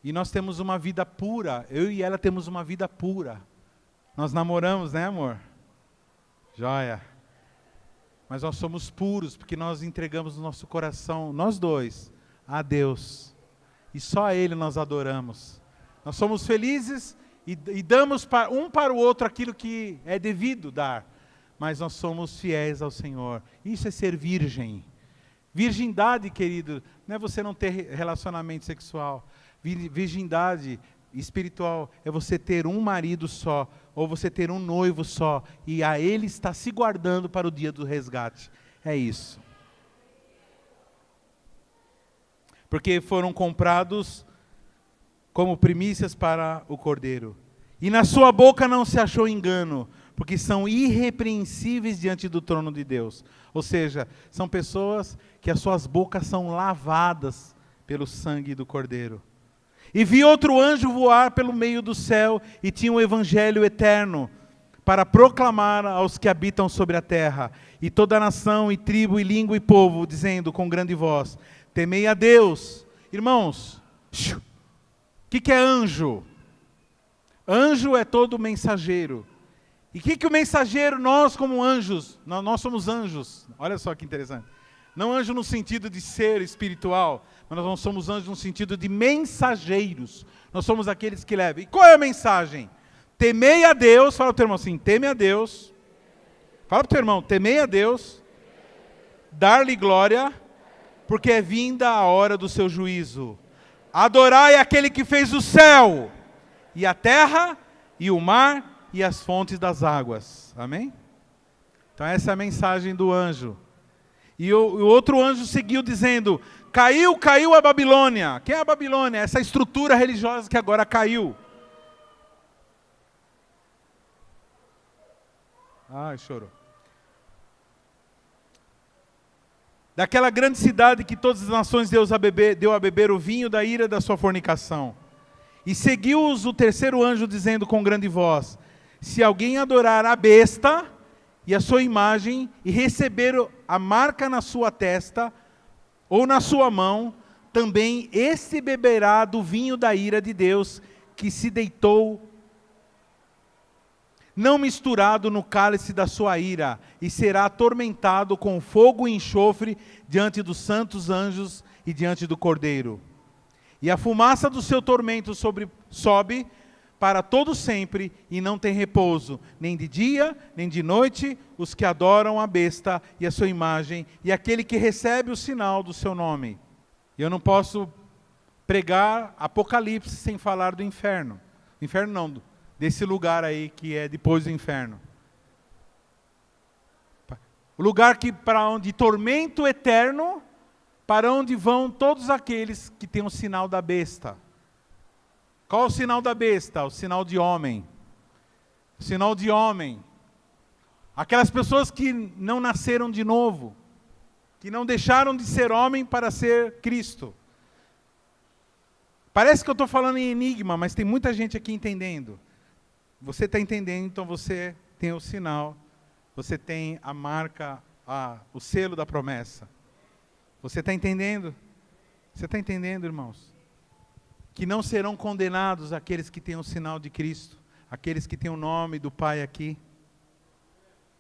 E nós temos uma vida pura, eu e ela temos uma vida pura. Nós namoramos, né, amor? Joia. Mas nós somos puros, porque nós entregamos o nosso coração, nós dois, a Deus. E só a Ele nós adoramos. Nós somos felizes e damos um para o outro aquilo que é devido dar. Mas nós somos fiéis ao Senhor. Isso é ser virgem. Virgindade, querido, não é você não ter relacionamento sexual. Virgindade espiritual é você ter um marido só, ou você ter um noivo só, e a ele está se guardando para o dia do resgate. É isso. Porque foram comprados como primícias para o Cordeiro. E na sua boca não se achou engano, porque são irrepreensíveis diante do trono de Deus. Ou seja, são pessoas que as suas bocas são lavadas pelo sangue do Cordeiro. E vi outro anjo voar pelo meio do céu, e tinha um evangelho eterno, para proclamar aos que habitam sobre a terra, e toda nação, e tribo, e língua, e povo, dizendo com grande voz, temei a Deus. Irmãos, o que é anjo? Anjo é todo mensageiro. E o que o mensageiro, nós como anjos, nós somos anjos, olha só que interessante. Não anjo no sentido de ser espiritual, mas nós não somos anjos no sentido de mensageiros. Nós somos aqueles que levam. E qual é a mensagem? Temei a Deus, fala para o teu irmão assim, teme a Deus. Fala para o teu irmão, temei a Deus, dar-lhe glória, porque é vinda a hora do seu juízo. Adorai aquele que fez o céu, e a terra, e o mar, e as fontes das águas. Amém? Então essa é a mensagem do anjo. E o outro anjo seguiu dizendo, caiu a Babilônia. Quem é a Babilônia? Essa estrutura religiosa que agora caiu. Ai, chorou. Daquela grande cidade que todas as nações deu a beber o vinho da ira da sua fornicação. E seguiu-os o terceiro anjo dizendo com grande voz, se alguém adorar a besta e a sua imagem e receber a marca na sua testa ou na sua mão, também esse beberá do vinho da ira de Deus que se deitou, não misturado no cálice da sua ira, e será atormentado com fogo e enxofre diante dos santos anjos e diante do Cordeiro. E a fumaça do seu tormento sobe para todo sempre, e não tem repouso, nem de dia, nem de noite, os que adoram a besta e a sua imagem, e aquele que recebe o sinal do seu nome. Eu não posso pregar Apocalipse sem falar do inferno. Inferno não, desse lugar aí que é depois do inferno. O lugar para onde tormento eterno, para onde vão todos aqueles que têm o sinal da besta. Qual o sinal da besta? O sinal de homem. O sinal de homem. Aquelas pessoas que não nasceram de novo, que não deixaram de ser homem para ser Cristo. Parece que eu estou falando em enigma, mas tem muita gente aqui entendendo. Você está entendendo, então você tem o sinal, você tem a marca, o selo da promessa. Você está entendendo? Você está entendendo, irmãos? Que não serão condenados aqueles que têm o sinal de Cristo, aqueles que têm o nome do Pai aqui,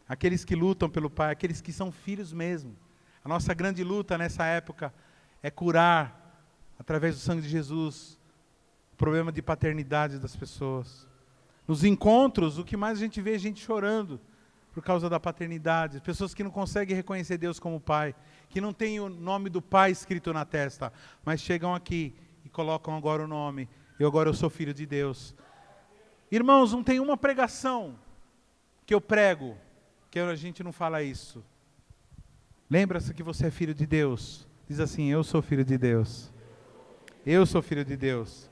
aqueles que lutam pelo Pai, aqueles que são filhos mesmo. A nossa grande luta nessa época é curar, através do sangue de Jesus, o problema de paternidade das pessoas. Nos encontros, o que mais a gente vê é gente chorando por causa da paternidade, pessoas que não conseguem reconhecer Deus como Pai, que não têm o nome do Pai escrito na testa, mas chegam aqui e colocam agora o nome, eu sou filho de Deus. Irmãos, não tem uma pregação que eu prego, que a gente não fala isso. Lembra-se que você é filho de Deus. Diz assim, eu sou filho de Deus. Eu sou filho de Deus.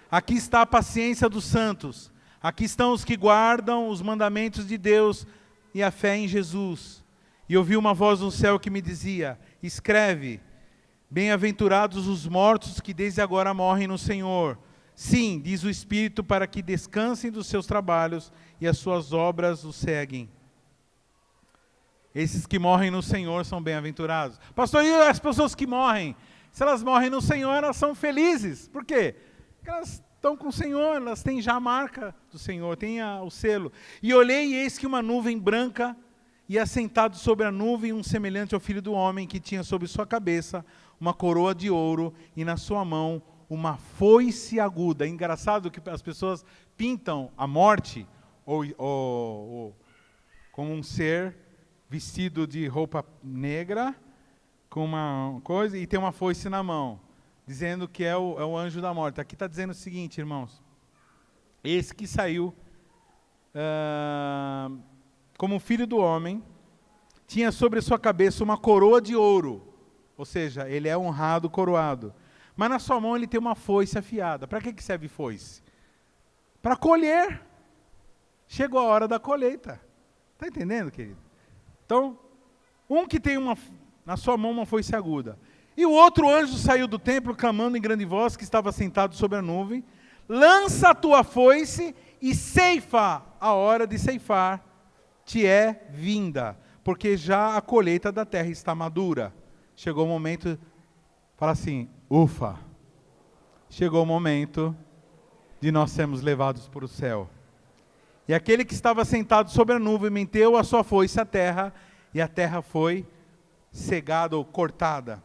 Aqui está a paciência dos santos. Aqui estão os que guardam os mandamentos de Deus e a fé em Jesus. E ouvi uma voz no céu que me dizia, escreve, bem-aventurados os mortos que desde agora morrem no Senhor. Sim, diz o Espírito, para que descansem dos seus trabalhos e as suas obras os seguem. Esses que morrem no Senhor são bem-aventurados. Pastor, e as pessoas que morrem? Se elas morrem no Senhor, elas são felizes. Por quê? Porque elas estão com o Senhor, elas têm já a marca do Senhor, têm o selo. E olhei e eis que uma nuvem branca, e assentado sobre a nuvem um semelhante ao Filho do Homem, que tinha sobre sua cabeça uma coroa de ouro, e na sua mão uma foice aguda. É engraçado que as pessoas pintam a morte ou como um ser vestido de roupa negra, com uma coisa, e tem uma foice na mão, dizendo que é o anjo da morte. Aqui está dizendo o seguinte, irmãos, esse que saiu como filho do homem, tinha sobre sua cabeça uma coroa de ouro, ou seja, ele é honrado, coroado, mas na sua mão ele tem uma foice afiada. Para que serve foice? Para colher. Chegou a hora da colheita. Está entendendo, querido? Então, um que tem na sua mão uma foice aguda. E o outro anjo saiu do templo, clamando em grande voz, que estava sentado sobre a nuvem, lança a tua foice e ceifa, a hora de ceifar te é vinda, porque já a colheita da terra está madura. Chegou o momento, fala assim, ufa, chegou o momento de nós sermos levados para o céu. E aquele que estava sentado sobre a nuvem meteu a sua foice à terra, e a terra foi cegada ou cortada.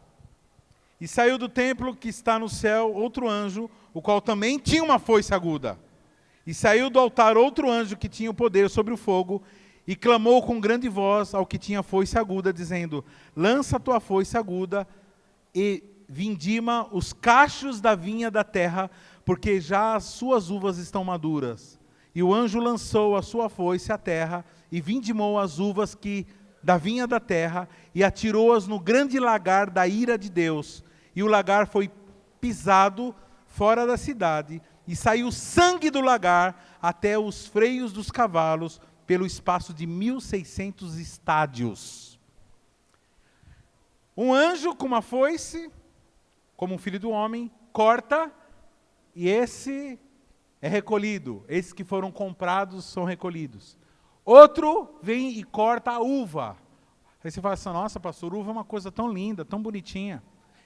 E saiu do templo que está no céu outro anjo, o qual também tinha uma foice aguda. E saiu do altar outro anjo que tinha o poder sobre o fogo, e clamou com grande voz ao que tinha foice aguda, dizendo: lança a tua foice aguda e vindima os cachos da vinha da terra, porque já as suas uvas estão maduras. E o anjo lançou a sua foice à terra, e vindimou as uvas da vinha da terra, e atirou-as no grande lagar da ira de Deus. E o lagar foi pisado fora da cidade, e saiu sangue do lagar até os freios dos cavalos, pelo espaço de 1.600 estádios. Um anjo com uma foice, como um filho do homem, corta, e esse é recolhido. Esses que foram comprados são recolhidos. Outro vem e corta a uva. Aí você fala assim: nossa, pastor, uva é uma coisa tão linda, tão bonitinha.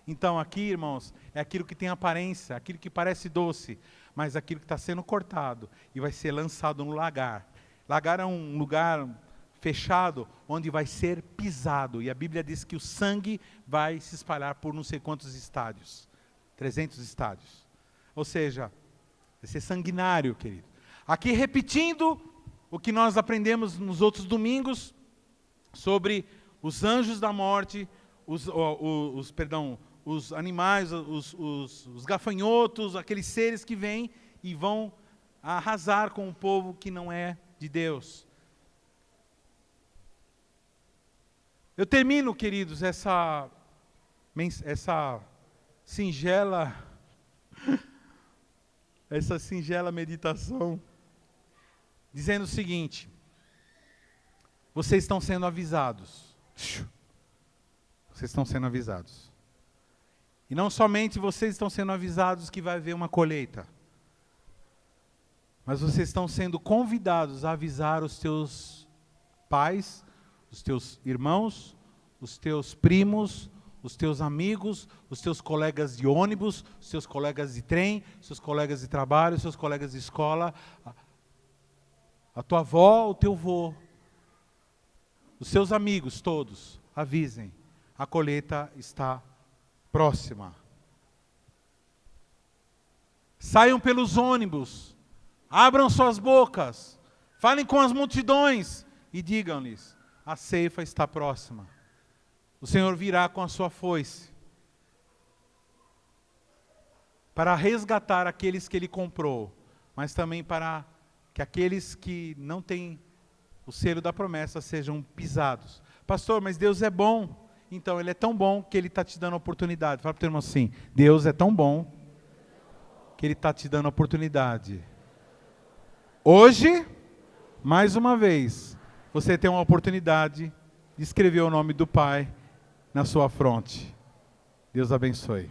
Então aqui, irmãos, é aquilo que tem aparência, aquilo que parece doce, mas aquilo que está sendo cortado e vai ser lançado no lagar. Lagar é um lugar fechado, onde vai ser pisado. E a Bíblia diz que o sangue vai se espalhar por não sei quantos estádios. 300 estádios. Ou seja, vai ser sanguinário, querido. Aqui repetindo o que nós aprendemos nos outros domingos, sobre os anjos da morte, os animais, os gafanhotos, aqueles seres que vêm e vão arrasar com o povo que não é de Deus. Eu termino, queridos, essa singela meditação dizendo o seguinte: vocês estão sendo avisados. Vocês estão sendo avisados. E não somente vocês estão sendo avisados que vai haver uma colheita, mas vocês estão sendo convidados a avisar os teus pais, os teus irmãos, os teus primos, os teus amigos, os teus colegas de ônibus, os teus colegas de trem, os seus colegas de trabalho, os seus colegas de escola, a tua avó, o teu vô, os seus amigos todos, avisem, a colheita está próxima. Saiam pelos ônibus, abram suas bocas, falem com as multidões e digam-lhes: a ceifa está próxima. O Senhor virá com a sua foice para resgatar aqueles que Ele comprou, mas também para que aqueles que não têm o selo da promessa sejam pisados. Pastor, mas Deus é bom. Então, Ele é tão bom que Ele está te dando a oportunidade. Fala para o teu irmão assim: Deus é tão bom que Ele está te dando a oportunidade. Hoje, mais uma vez, você tem uma oportunidade de escrever o nome do Pai na sua fronte. Deus abençoe.